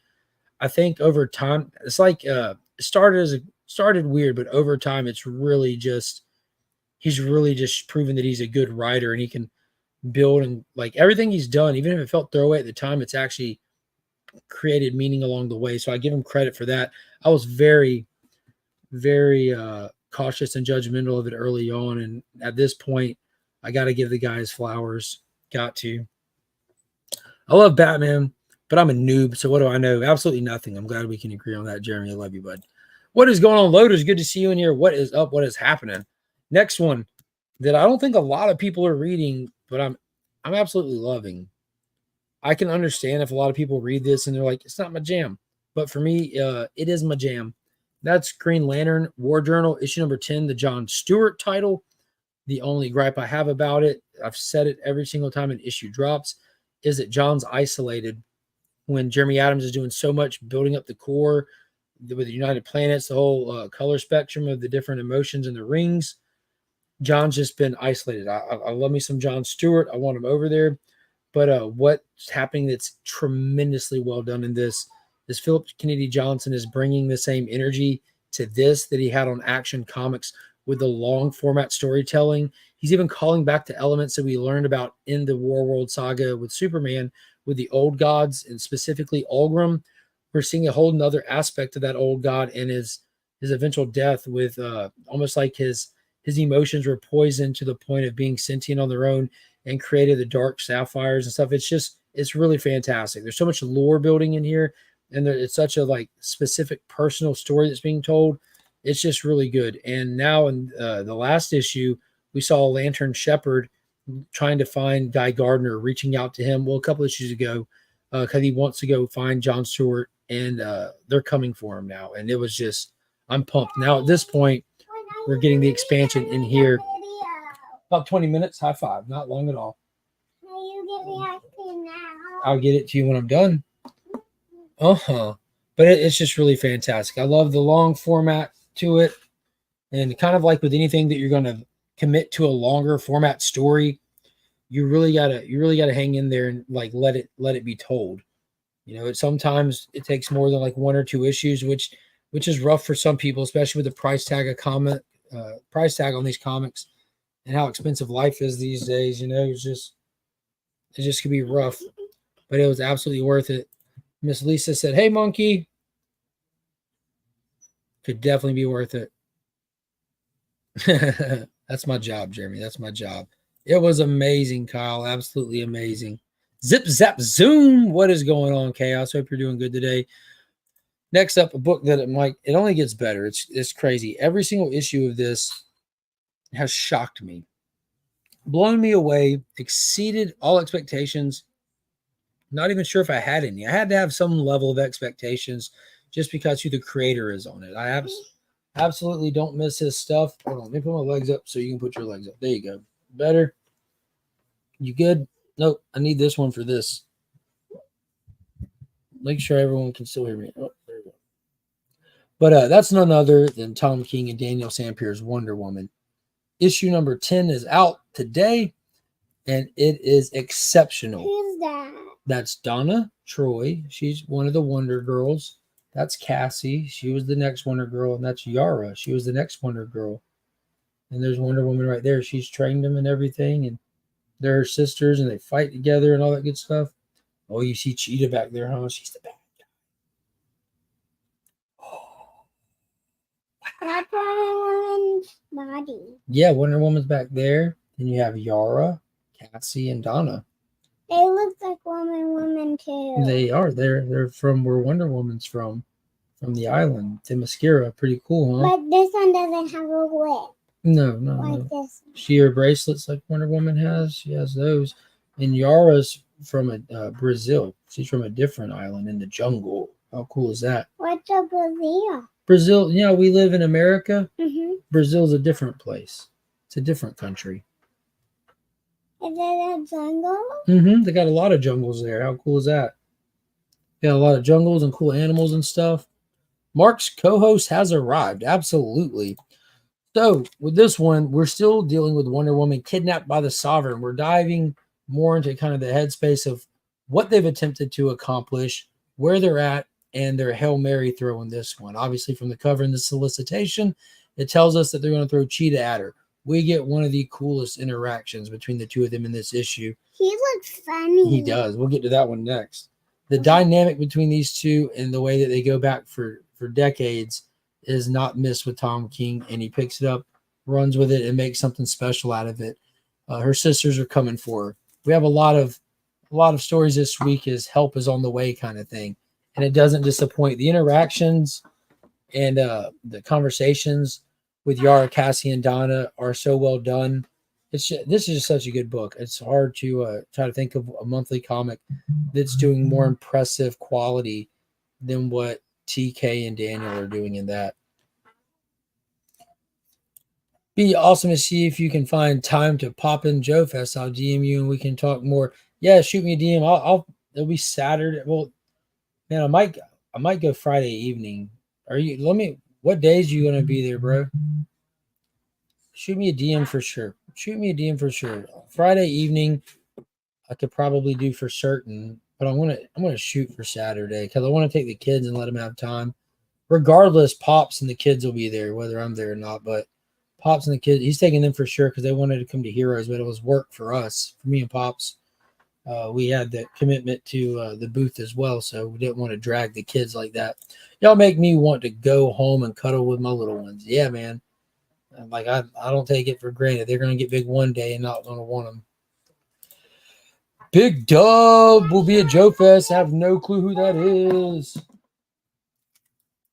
I think over time, it's like it started weird, but over time, he's really just proven that he's a good writer and he can build, and like everything he's done, even if it felt throwaway at the time, it's actually created meaning along the way. So I give him credit for that. I was very, very cautious and judgmental of it early on, and at this point, I got to give the guy his flowers. Got to. I love Batman, but I'm a noob, so what do I know? Absolutely nothing. I'm glad we can agree on that, Jeremy. I love you, bud. What is going on, Loaders? Good to see you in here. What is up? What is happening? Next one that I don't think a lot of people are reading, but I'm absolutely loving. I can understand if a lot of people read this and they're like, it's not my jam. But for me, it is my jam. That's Green Lantern War Journal, issue number 10, the John Stewart title. The only gripe I have about it, I've said it every single time an issue drops, is that John's isolated when Jeremy Adams is doing so much building up the core with the United Planets, the whole color spectrum of the different emotions and the rings. John's just been isolated. I love me some John Stewart. I want him over there. But what's happening that's tremendously well done in this is Philip Kennedy Johnson is bringing the same energy to this that he had on Action Comics with the long format storytelling. He's even calling back to elements that we learned about in the Warworld saga with Superman, with the old gods and specifically Ulgrim. We're seeing a whole nother aspect of that old god and his eventual death with almost like his emotions were poisoned to the point of being sentient on their own and created the dark sapphires and stuff. It's really fantastic. There's so much lore building in here, and it's such a like specific personal story that's being told. It's just really good. And now in the last issue, we saw Lantern Shepherd trying to find Guy Gardner, reaching out to him. Well, a couple issues ago, because he wants to go find John Stewart, and they're coming for him now. And it was just, I'm pumped. Now at this point, we're getting the expansion in here. About 20 minutes. High five. Not long at all. You get me ice cream now. I'll get it to you when I'm done. But it's just really fantastic. I love the long format to it. And kind of like with anything that you're going to commit to a longer format story, you really gotta hang in there and like let it be told. You know, sometimes it takes more than like one or two issues, which is rough for some people, especially with the price tag on these comics and how expensive life is these days. You know, it just could be rough, but it was absolutely worth it. Miss Lisa said, "Hey, monkey." Could definitely be worth it. That's my job, Jeremy. That's my job. It was amazing, Kyle. Absolutely amazing. Zip, zap, zoom. What is going on, Chaos? Hope you're doing good today. Next up, a book that it only gets better. It's crazy. Every single issue of this has shocked me, blown me away, exceeded all expectations. Not even sure if I had any. I had to have some level of expectations just because who the creator is on it. I absolutely don't miss his stuff. Hold on, let me put my legs up so you can put your legs up. There you go. Better? You good? Nope. I need this one for this. Make sure everyone can still hear me. Oh, there we go. But that's none other than Tom King and Daniel Sampier's Wonder Woman. Issue number 10 is out today, and it is exceptional. Who's that? That's Donna Troy. She's one of the Wonder Girls. That's Cassie. She was the next Wonder Girl. And that's Yara. She was the next Wonder Girl. And there's Wonder Woman right there. She's trained them and everything. And they're her sisters, and they fight together and all that good stuff. Oh, you see Cheetah back there, huh? She's the bad guy. Oh. That's Wonder Woman's body. Yeah, Wonder Woman's back there. Then you have Yara, Cassie, and Donna. They look like Wonder Woman too. They are. They're from where Wonder Woman's from the island, Themyscira. Pretty cool, huh? But this one doesn't have a whip. No. Like this. She her bracelets like Wonder Woman has. She has those. And Yara's from Brazil. She's from a different island in the jungle. How cool is that? What's a Brazil? Brazil, you know, we live in America. Mm-hmm. Brazil's a different place. It's a different country. Is it a jungle? Mm-hmm. They got a lot of jungles there. How cool is that? Got a lot of jungles and cool animals and stuff. Mark's co-host has arrived. Absolutely. So with this one, we're still dealing with Wonder Woman kidnapped by the Sovereign. We're diving more into kind of the headspace of what they've attempted to accomplish, where they're at, and their Hail Mary throw in this one. Obviously, from the cover and the solicitation, it tells us that they're going to throw Cheetah at her. We get one of the coolest interactions between the two of them in this issue. He looks funny. He does. We'll get to that one next. The dynamic between these two and the way that they go back for decades is not missed with Tom King, and he picks it up, runs with it, and makes something special out of it. Her sisters are coming for her. We have a lot of stories this week as help is on the way kind of thing, and it doesn't disappoint. The interactions and the conversations with Yara, Cassie, and Donna are so well done. This is just such a good book. It's hard to try to think of a monthly comic that's doing more impressive quality than what TK and Daniel are doing in that. Be awesome to see if you can find time to pop in Joe Fest. I'll DM you and we can talk more. Yeah, shoot me a DM. It'll be Saturday. Well, man, I might go Friday evening. What days are you gonna be there, bro? Shoot me a DM for sure. Friday evening, I could probably do for certain, but I'm gonna shoot for Saturday because I want to take the kids and let them have time. Regardless, Pops and the kids will be there, whether I'm there or not. But Pops and the kids, he's taking them for sure because they wanted to come to Heroes, but it was work for us, for me and Pops. We had that commitment to the booth as well, so we didn't want to drag the kids like that. Y'all make me want to go home and cuddle with my little ones. Yeah, man. Like I don't take it for granted. They're going to get big one day and not going to want them. Big Dub will be at Joe Fest. I have no clue who that is.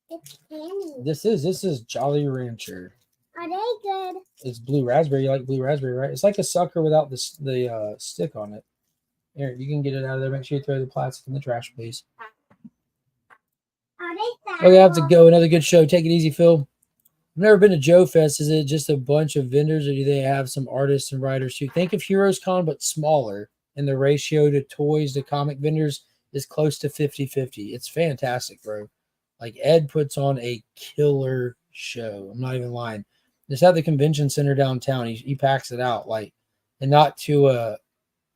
It's candy. This is Jolly Rancher. Are they good? It's blue raspberry. You like blue raspberry, right? It's like a sucker without the stick on it. Here, you can get it out of there. Make sure you throw the plastic in the trash, please. Are they fat? Okay, I have to go. Another good show. Take it easy, Phil. I've never been to Joe Fest. Is it just a bunch of vendors, or do they have some artists and writers too? Think of Heroes Con, but smaller, and the ratio to toys to comic vendors is close to 50-50. It's fantastic, bro. Like, Ed puts on a killer show. I'm not even lying. Just at the convention center downtown, he packs it out, like, and not to a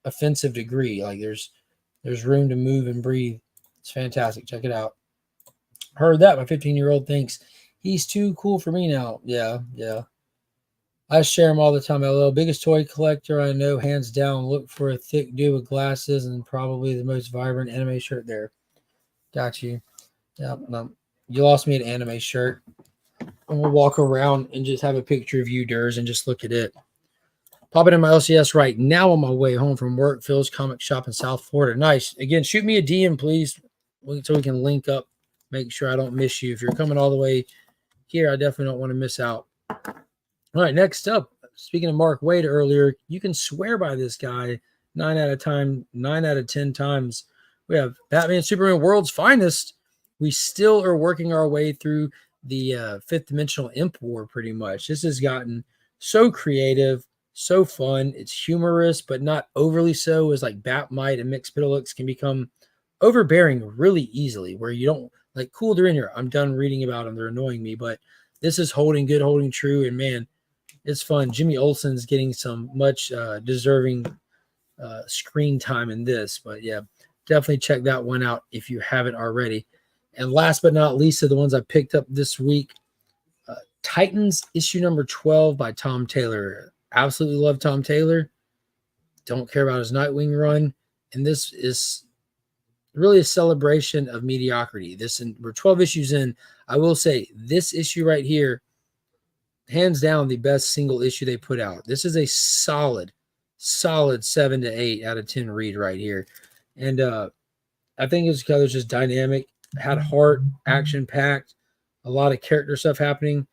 offensive degree. Like, there's room to move and breathe. It's fantastic. Check it out. Heard that. My 15-year-old thinks he's too cool for me now. Yeah. I share him all the time. LL, biggest toy collector I know, hands down. Look for a thick dude with glasses and probably the most vibrant anime shirt there. Got you. Yeah, no, you lost me an anime shirt. And we'll walk around and just have a picture of you, Durs, and just look at it. Popping in my LCS right now on my way home from work. Phil's Comic Shop in South Florida. Nice. Again, shoot me a DM, please, so we can link up. Make sure I don't miss you. If you're coming all the way here, I definitely don't want to miss out. All right, next up, speaking of Mark Waid earlier, you can swear by this guy 9 out of 10 times. We have Batman, Superman, World's Finest. We still are working our way through the fifth dimensional imp war pretty much. This has gotten so creative, so fun. It's humorous, but not overly so, as like Batmite and Mxyzptlk can become overbearing really easily, where you don't like, cool, they're in here. I'm done reading about them. They're annoying me, but this is holding good, holding true, and man, it's fun. Jimmy Olsen's getting some much deserving screen time in this, but yeah, definitely check that one out if you haven't already. And last but not least of the ones I picked up this week, Titans issue number 12 by Tom Taylor. Absolutely love Tom Taylor. Don't care about his Nightwing run. And this is really a celebration of mediocrity. We're 12 issues in. I will say this issue right here, hands down, the best single issue they put out. This is a solid 7 to 8 out of 10 read right here. And I think it's because it's just dynamic, had heart, action-packed, a lot of character stuff happening.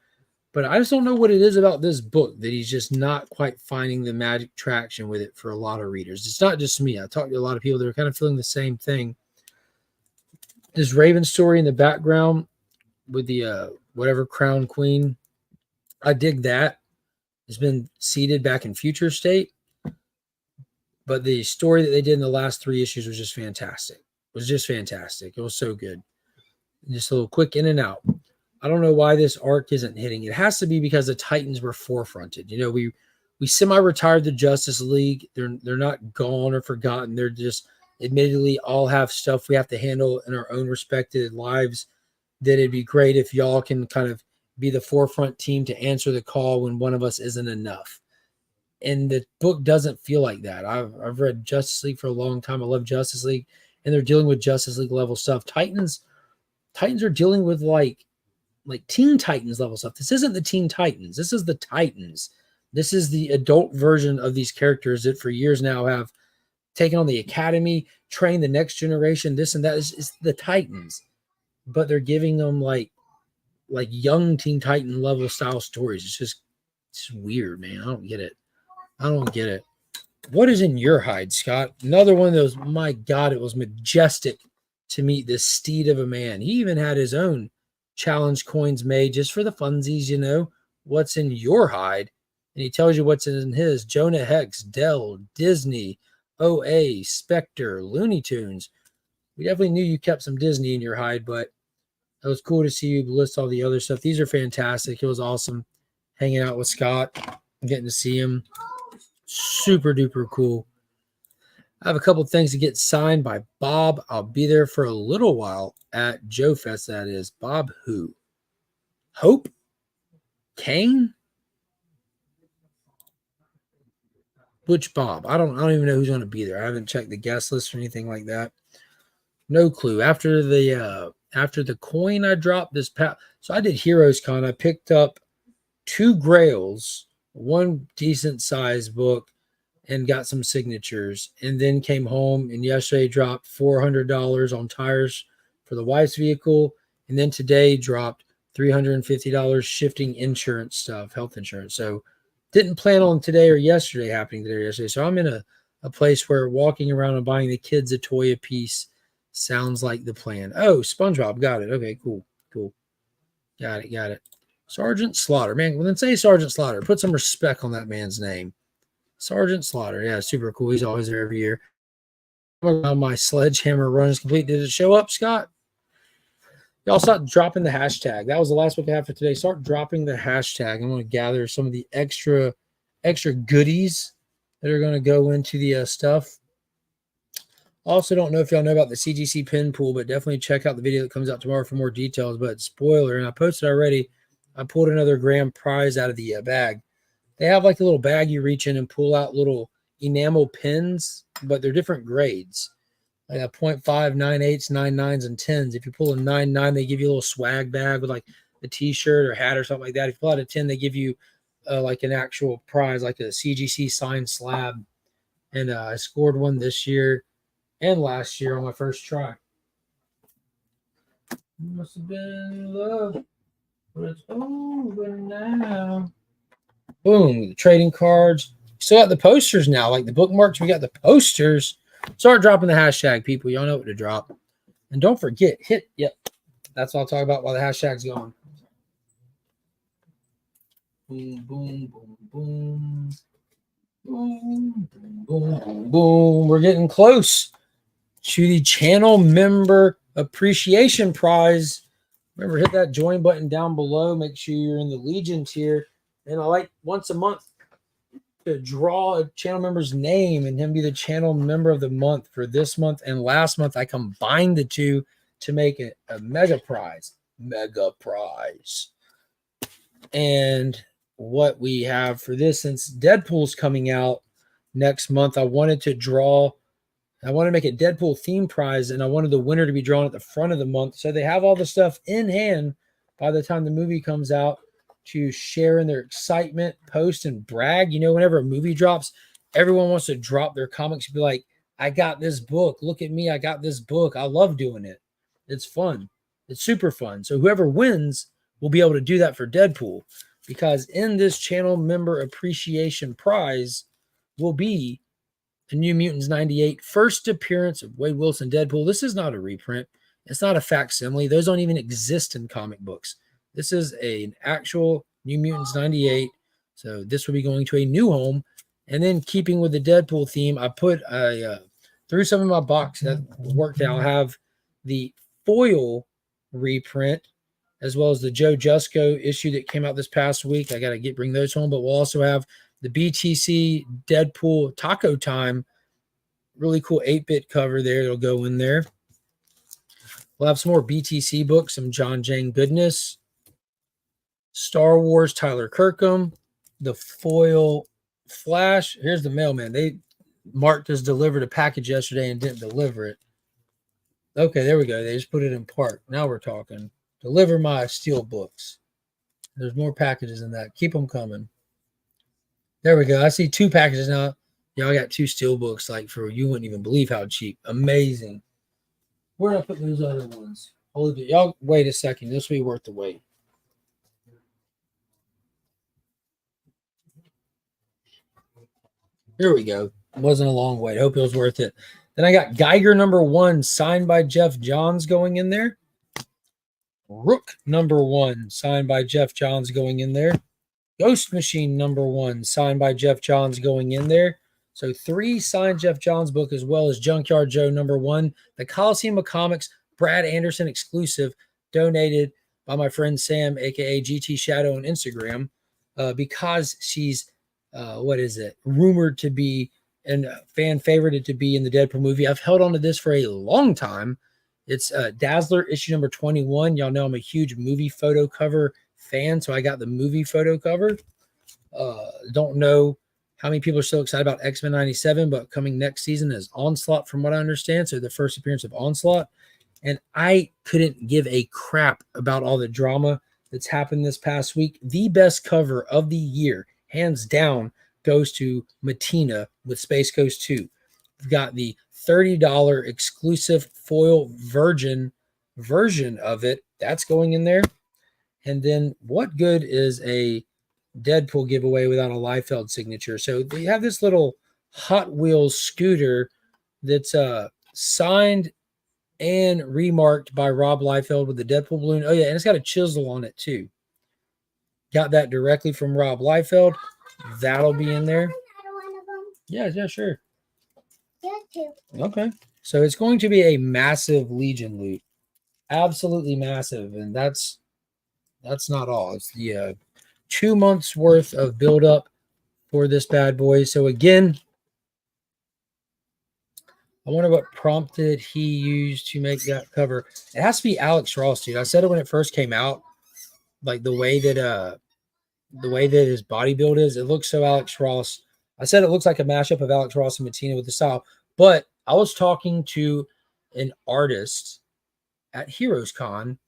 But I just don't know what it is about this book that he's just not quite finding the magic traction with it for a lot of readers. It's not just me. I talked to a lot of people that are kind of feeling the same thing. This Raven story in the background with the whatever Crown Queen, I dig that. It's been seeded back in Future State. But the story that they did in the last 3 issues was just fantastic. was just fantastic. It was so good. Just a little quick in and out. I don't know why this arc isn't hitting. It has to be because the Titans were forefronted. You know, we semi-retired the Justice League. They're not gone or forgotten. They're just admittedly all have stuff we have to handle in our own respected lives. That it'd be great if y'all can kind of be the forefront team to answer the call when one of us isn't enough. And the book doesn't feel like that. I've read Justice League for a long time. I love Justice League, and they're dealing with Justice League level stuff. Titans are dealing with like Teen Titans level stuff. This isn't the Teen Titans. This is the Titans. This is the adult version of these characters that for years now have taken on the academy, trained the next generation, this and that. Is the Titans. But they're giving them like young Teen Titan level style stories. It's just weird, man. I don't get it. What is in your hide, Scott? Another one of those, my God, it was majestic to meet this steed of a man. He even had his own challenge coins made just for the funsies, you know. What's in your hide? And he tells you what's in his. Jonah Hex, Dell, Disney, OA, Spectre, Looney Tunes. We definitely knew you kept some Disney in your hide, but it was cool to see you list all the other stuff. These are fantastic. It was awesome hanging out with Scott and getting to see him. Super duper cool. I have a couple things to get signed by Bob. I'll be there for a little while at Joe Fest. That is Bob who? Hope? Kane? Which Bob? I don't even know who's going to be there. I haven't checked the guest list or anything like that. No clue. After the coin I dropped this past, so I did Heroes Con. I picked up 2 Grails, 1 decent sized book, and got some signatures, and then came home and yesterday dropped $400 on tires for the wife's vehicle, and then today dropped $350 shifting insurance stuff, health insurance. So didn't plan on today or yesterday happening today or yesterday. So I'm in a place where walking around and buying the kids a toy a piece sounds like the plan. Oh, SpongeBob, got it. Okay, cool. Got it. Sergeant Slaughter, man. Well, then say Sergeant Slaughter. Put some respect on that man's name. Sergeant Slaughter. Yeah, super cool. He's always there every year. My sledgehammer run is complete. Did it show up, Scott? Y'all start dropping the hashtag. That was the last book I have for today. Start dropping the hashtag. I'm going to gather some of the extra goodies that are going to go into the stuff. Also, don't know if y'all know about the CGC pin pool, but definitely check out the video that comes out tomorrow for more details. But spoiler, and I posted already, I pulled another grand prize out of the bag. They have like a little bag you reach in and pull out little enamel pins, but they're different grades. Like a 0.5, 9.8s, 9.9s, and 10s. If you pull a 9.9, they give you a little swag bag with like a t-shirt or hat or something like that. If you pull out a 10, they give you like an actual prize, like a CGC signed slab. And I scored one this year and last year on my first try. Must have been love, but it's over now. Boom, the trading cards. Still got the posters now, like the bookmarks. We got the posters. Start dropping the hashtag, people. Y'all know what to drop. And don't forget, that's what I'll talk about while the hashtag's going. Boom, boom, boom, boom. Boom, boom, boom, boom. We're getting close to the channel member appreciation prize. Remember, hit that join button down below. Make sure you're in the Legion tier. And I like once a month to draw a channel member's name and him be the channel member of the month for this month and last month. I combined the two to make it a mega prize. And what we have for this, since Deadpool's coming out next month, I wanted to make a Deadpool theme prize, and I wanted the winner to be drawn at the front of the month. So they have all the stuff in hand by the time the movie comes out to share in their excitement, post, and brag. You know, whenever a movie drops, everyone wants to drop their comics and be like, I got this book. Look at me. I got this book. I love doing it. It's fun. It's super fun. So whoever wins will be able to do that for Deadpool, because in this channel member appreciation prize will be a New Mutants 98 first appearance of Wade Wilson Deadpool. This is not a reprint. It's not a facsimile. Those don't even exist in comic books. This is an actual New Mutants 98. So this will be going to a new home. And then keeping with the Deadpool theme, I threw some in my box that worked out. I'll have the foil reprint as well as the Joe Jusko issue that came out this past week. I got to bring those home, but we'll also have the BTC Deadpool Taco Time, really cool 8-bit cover there. It'll go in there. We'll have some more BTC books, some John Jane goodness. Star Wars Tyler Kirkham, the foil Flash. Here's the mailman. They marked as delivered a package yesterday and didn't deliver it. Okay, there we go. They just put it in park. Now we're talking. Deliver my steel books. There's more packages in that. Keep them coming. There we go. I see 2 packages now. Y'all got 2 steel books, like for you wouldn't even believe how cheap. Amazing. Where did I put those other ones? Hold it. Y'all wait a second. This will be worth the wait. Here we go. It wasn't a long wait. Hope it was worth it. Then I got Geiger #1 signed by Jeff Johns going in there. Rook #1 signed by Jeff Johns going in there. Ghost Machine #1 signed by Jeff Johns going in there. So 3 signed Jeff Johns book, as well as Junkyard Joe #1. The Coliseum of Comics Brad Anderson exclusive, donated by my friend Sam, aka GT Shadow on Instagram, because she's rumored to be and fan favorited to be in the Deadpool movie. I've held on to this for a long time. It's Dazzler issue #21. Y'all know I'm a huge movie photo cover fan, so I got the movie photo cover. Don't know how many people are so excited about X-Men 97, but coming next season is Onslaught, from what I understand. So the first appearance of Onslaught. And I couldn't give a crap about all the drama that's happened this past week. The best cover of the year, hands down, goes to Matina with Space Ghost 2. We've got the $30 exclusive foil version of it. That's going in there. And then what good is a Deadpool giveaway without a Liefeld signature? So they have this little Hot Wheels scooter that's signed and remarked by Rob Liefeld with the Deadpool balloon. Oh, yeah, and it's got a chisel on it, too. Got that directly from Rob Liefeld. That'll be in there. Yeah, sure. Okay. So it's going to be a massive Legion loot. Absolutely massive. And that's not all. It's the 2 months worth of buildup for this bad boy. So again, I wonder what prompted he used to make that cover. It has to be Alex Ross, dude. I said it when it first came out. Like the way that his body build is, it looks so Alex Ross. I said it looks like a mashup of Alex Ross and Matina with the style. But I was talking to an artist at Heroes Con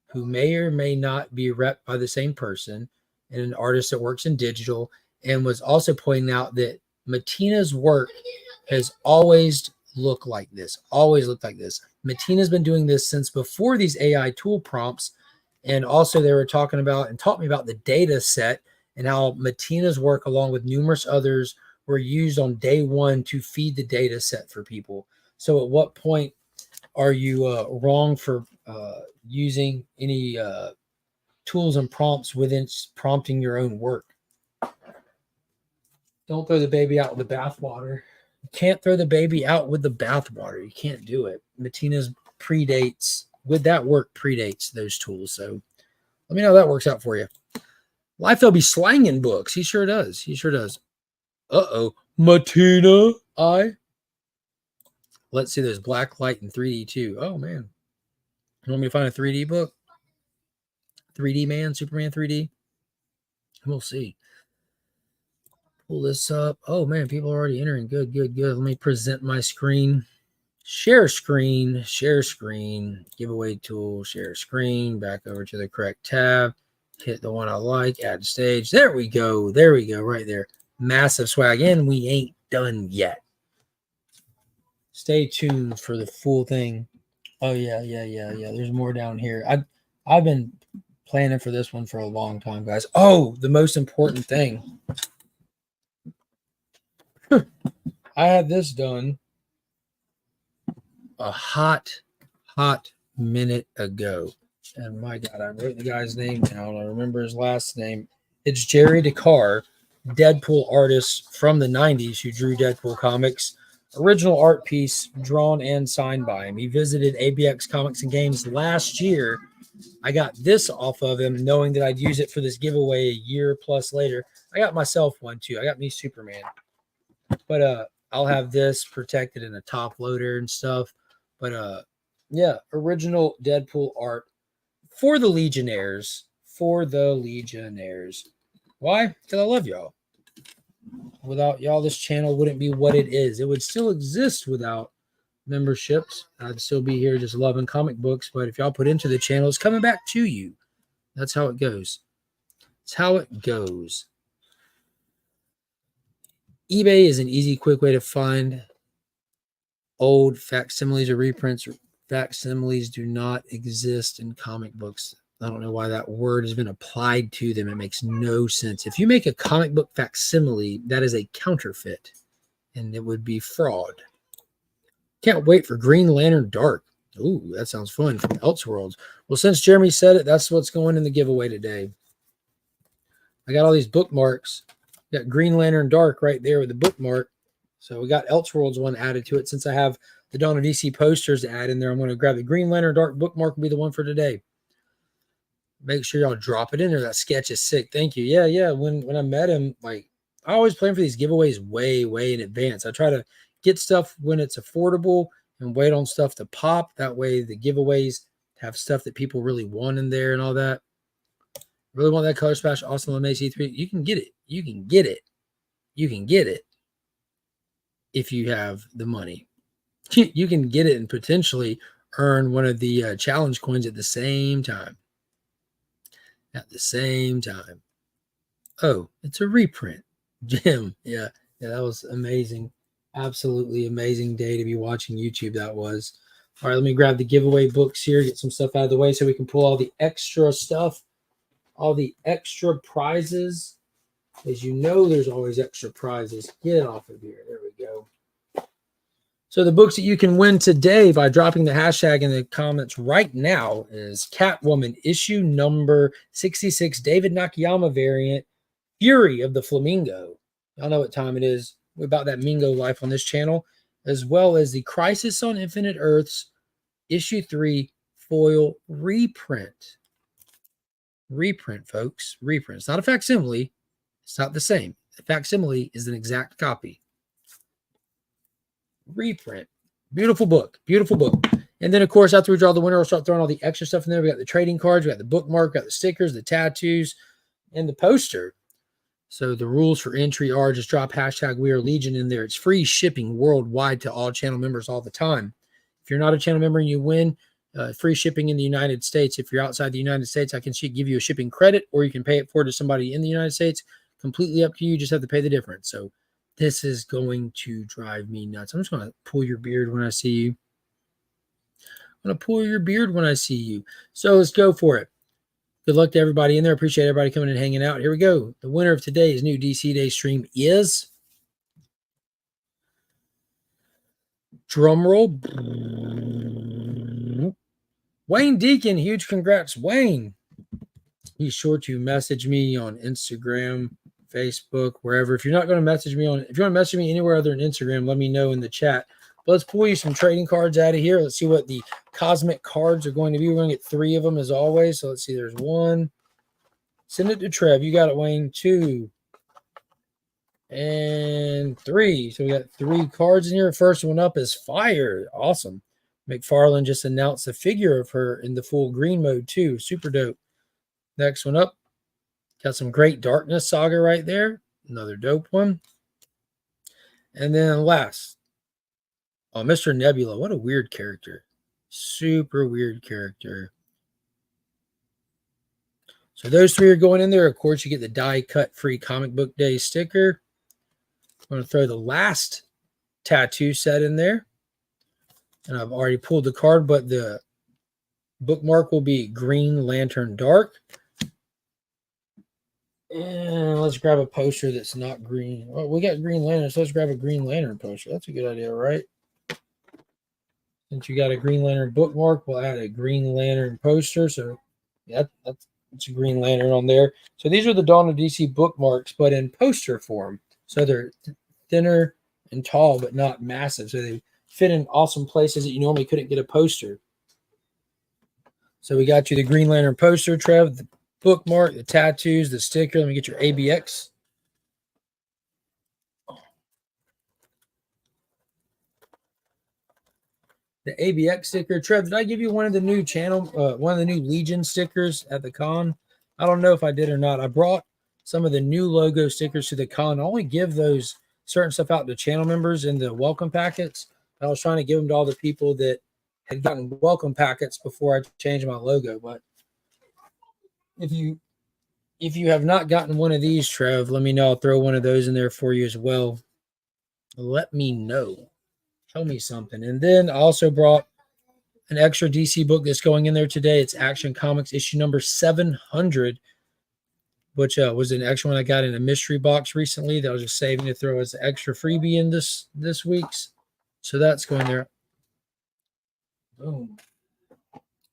who may or may not be repped by the same person, and an artist that works in digital, and was also pointing out that Matina's work has always looked like this. Matina's been doing this since before these AI tool prompts. And also they were talking about and taught me about the data set and how Matina's work, along with numerous others, were used on day one to feed the data set for people. So at what point are you wrong for using any tools and prompts within prompting your own work? Don't throw the baby out with the bathwater. You can't throw the baby out with the bathwater. You can't do it. Matina's predates those tools. So let me know how that works out for you. Liefeld be slanging books. He sure does. Uh-oh. Matina. Let's see. There's Black Light in 3D too. Oh, man. You want me to find a 3D book? 3D Man, Superman 3D? We'll see. Pull this up. Oh, man. People are already entering. Good. Let me present my screen. Share screen. Giveaway tool. Share screen. Back over to the correct tab. Hit the one I like. Add stage. There we go. Right there. Massive swag. And we ain't done yet. Stay tuned for the full thing. Oh, yeah. There's more down here. I've been planning for this one for a long time, guys. Oh, the most important thing. I had this done a hot minute ago. And my God, I wrote the guy's name down. I remember his last name. It's Jerry DeCar, Deadpool artist from the 90s who drew Deadpool comics. Original art piece, drawn and signed by him. He visited ABX Comics and Games last year. I got this off of him, knowing that I'd use it for this giveaway a year plus later. I got myself one too. I got me Superman. But I'll have this protected in a top loader and stuff. But yeah, original Deadpool art for the Legionnaires. For the Legionnaires. Why? Because I love y'all. Without y'all, this channel wouldn't be what it is. It would still exist without memberships. I'd still be here just loving comic books. But if y'all put into the channel, it's coming back to you. That's how it goes. It's how it goes. eBay is an easy, quick way to find old facsimiles or reprints. Facsimiles do not exist in comic books. I don't know why that word has been applied to them. It makes no sense. If you make a comic book facsimile, that is a counterfeit, and it would be fraud. Can't wait for Green Lantern Dark. Ooh, that sounds fun from Elseworlds. Well, since Jeremy said it, that's what's going in the giveaway today. I got all these bookmarks. Got Green Lantern Dark right there with the bookmark. So we got Elseworlds one added to it. Since I have the Dawn of DC posters to add in there, I'm going to grab the Green Lantern Dark bookmark. Will be the one for today. Make sure y'all drop it in there. That sketch is sick. Thank you. Yeah. When I met him, like, I always plan for these giveaways way in advance. I try to get stuff when it's affordable and wait on stuff to pop. That way the giveaways have stuff that people really want in there and all that. Really want that Color Splash Awesome Lame C3. You can get it. You can get it. You can get it if you have the money. You can get it and potentially earn one of the challenge coins at the same time. At the same time. Oh, it's a reprint. Jim. Yeah, that was amazing. Absolutely amazing day to be watching YouTube. That was. All right, let me grab the giveaway books here, get some stuff out of the way so we can pull all the extra stuff, all the extra prizes. As you know, there's always extra prizes. Get it off of here. There we go. So the books that you can win today by dropping the hashtag in the comments right now is Catwoman issue number 66, David Nakayama variant, Fury of the Flamingo. Y'all know what time it is. We're about that Mingo life on this channel, as well as the Crisis on Infinite Earths issue 3 foil reprint. Reprint, folks. Reprint. It's not a facsimile. It's not the same. A facsimile is an exact copy. Reprint. Beautiful book. Beautiful book. And then, of course, after we draw the winner, we'll start throwing all the extra stuff in there. We got the trading cards, we got the bookmark, we got the stickers, the tattoos, and the poster. So the rules for entry are just drop hashtag We Are Legion in there. It's free shipping worldwide to all channel members all the time. If you're not a channel member and you win, free shipping in the United States. If you're outside the United States, I can give you a shipping credit, or you can pay it forward to somebody in the United States. Completely up to you. You just have to pay the difference. So this is going to drive me nuts. I'm just going to pull your beard when I see you. I'm going to pull your beard when I see you. So let's go for it. Good luck to everybody in there. Appreciate everybody coming and hanging out. Here we go. The winner of today's new DC Day stream is, drum roll, Wayne Deacon. Huge congrats, Wayne. Be sure to message me on Instagram, Facebook, wherever. If you're not going to message me on, if you want to message me anywhere other than Instagram, let me know in the chat. But let's pull you some trading cards out of here. Let's see what the cosmic cards are going to be. We're going to get 3 of them as always. So let's see. There's 1. Send it to Trev. You got it, Wayne. 2 and 3. So we got 3 cards in here. First one up is Fire. Awesome. McFarlane just announced a figure of her in the full green mode too. Super dope. Next one up. Got some Great Darkness Saga right there. Another dope one. And then last. Oh, Mr. Nebula. What a weird character. Super weird character. So those 3 are going in there. Of course, you get the die cut free comic book day sticker. I'm going to throw the last tattoo set in there. And I've already pulled the card, but the bookmark will be Green Lantern Dark. And let's grab a poster that's not green. Well, we got Green Lantern, so let's grab a Green Lantern poster. That's a good idea, right? Since you got a Green Lantern bookmark, we'll add a Green Lantern poster. So yeah, that's a Green Lantern on there. So these are the Dawn of DC bookmarks, but in poster form. So they're thinner and tall, but not massive. So they fit in awesome places that you normally couldn't get a poster. So we got you the Green Lantern poster, Trev, the bookmark, the tattoos, the sticker. Let me get your ABX. The ABX sticker. Trev, did I give you one of the new one of the new Legion stickers at the con? I don't know if I did or not. I brought some of the new logo stickers to the con. I only give those certain stuff out to channel members in the welcome packets. I was trying to give them to all the people that had gotten welcome packets before I changed my logo. But if you have not gotten one of these, Trev, let me know. I'll throw one of those in there for you as well. Let me know. Tell me something. And then I also brought an extra DC book that's going in there today. It's Action Comics issue number 700, which was an extra one I got in a mystery box recently that I was just saving to throw as an extra freebie in this week's. So that's going there. Boom.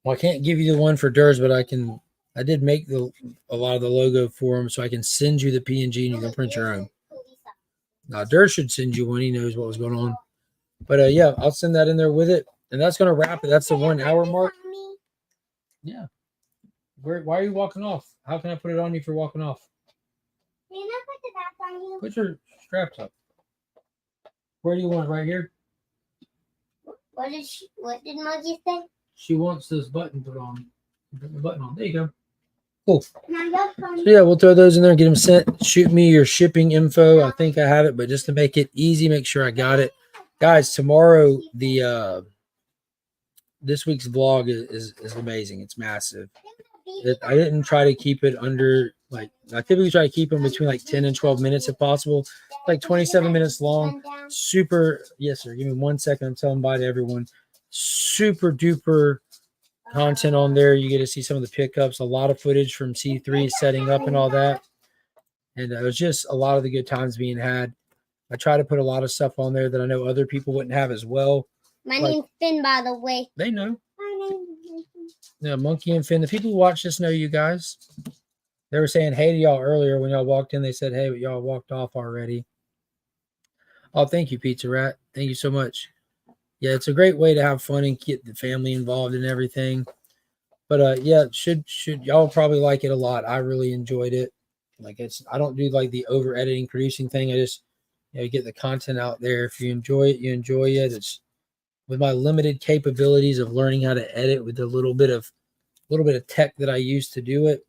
Well, I can't give you the one for Durs, but I did make a lot of the logo for him, so I can send you the PNG and you can print your own. Now, Durs should send you one. He knows what was going on. But yeah, I'll send that in there with it. And that's going to wrap it. That's the 1 hour mark. Yeah. Why are you walking off? How can I put it on you for walking off? Put your straps up. Where do you want it? Right here? What did Muggy say? She wants this button put on. Put the button on. There you go. Cool. So Now yeah, we'll throw those in there and get them sent. Shoot me your shipping info. I think I have it, but just to make it easy, make sure I got it. Guys, tomorrow this week's vlog is amazing. It's massive. I didn't try to keep it under, like, I typically try to keep them between like 10 and 12 minutes if possible. Like 27 minutes long. Super, yes sir, give me 1 second. I'm telling bye to everyone. Super duper content on there. You get to see some of the pickups, a lot of footage from C3 setting up and all that. And it was just a lot of the good times being had. I try to put a lot of stuff on there that I know other people wouldn't have as well. My name's Finn, by the way. They know. My name's Yeah, Monkey and Finn. The people who watch this know you guys. They were saying hey to y'all earlier when y'all walked in. They said hey, but y'all walked off already. Oh, thank you, Pizza Rat. Thank you so much. Yeah, it's a great way to have fun and get the family involved in everything. But yeah, should y'all probably like it a lot. I really enjoyed it. Like I don't do like the over editing, producing thing. I just get the content out there. If you enjoy it, you enjoy it. It's with my limited capabilities of learning how to edit with a little bit of tech that I use to do it.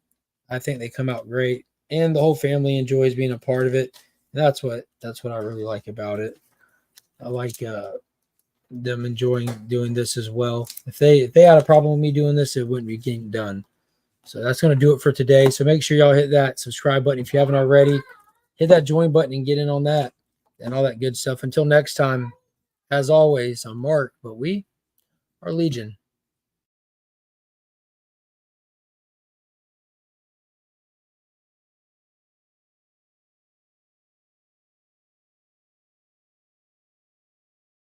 I think they come out great, and the whole family enjoys being a part of it. And that's what I really like about it. I like them enjoying doing this as well. If they had a problem with me doing this, it wouldn't be getting done. So that's going to do it for today. So make sure y'all hit that subscribe button if you haven't already. Hit that join button and get in on that and all that good stuff. Until next time, as always, I'm Mark, but we are Legion.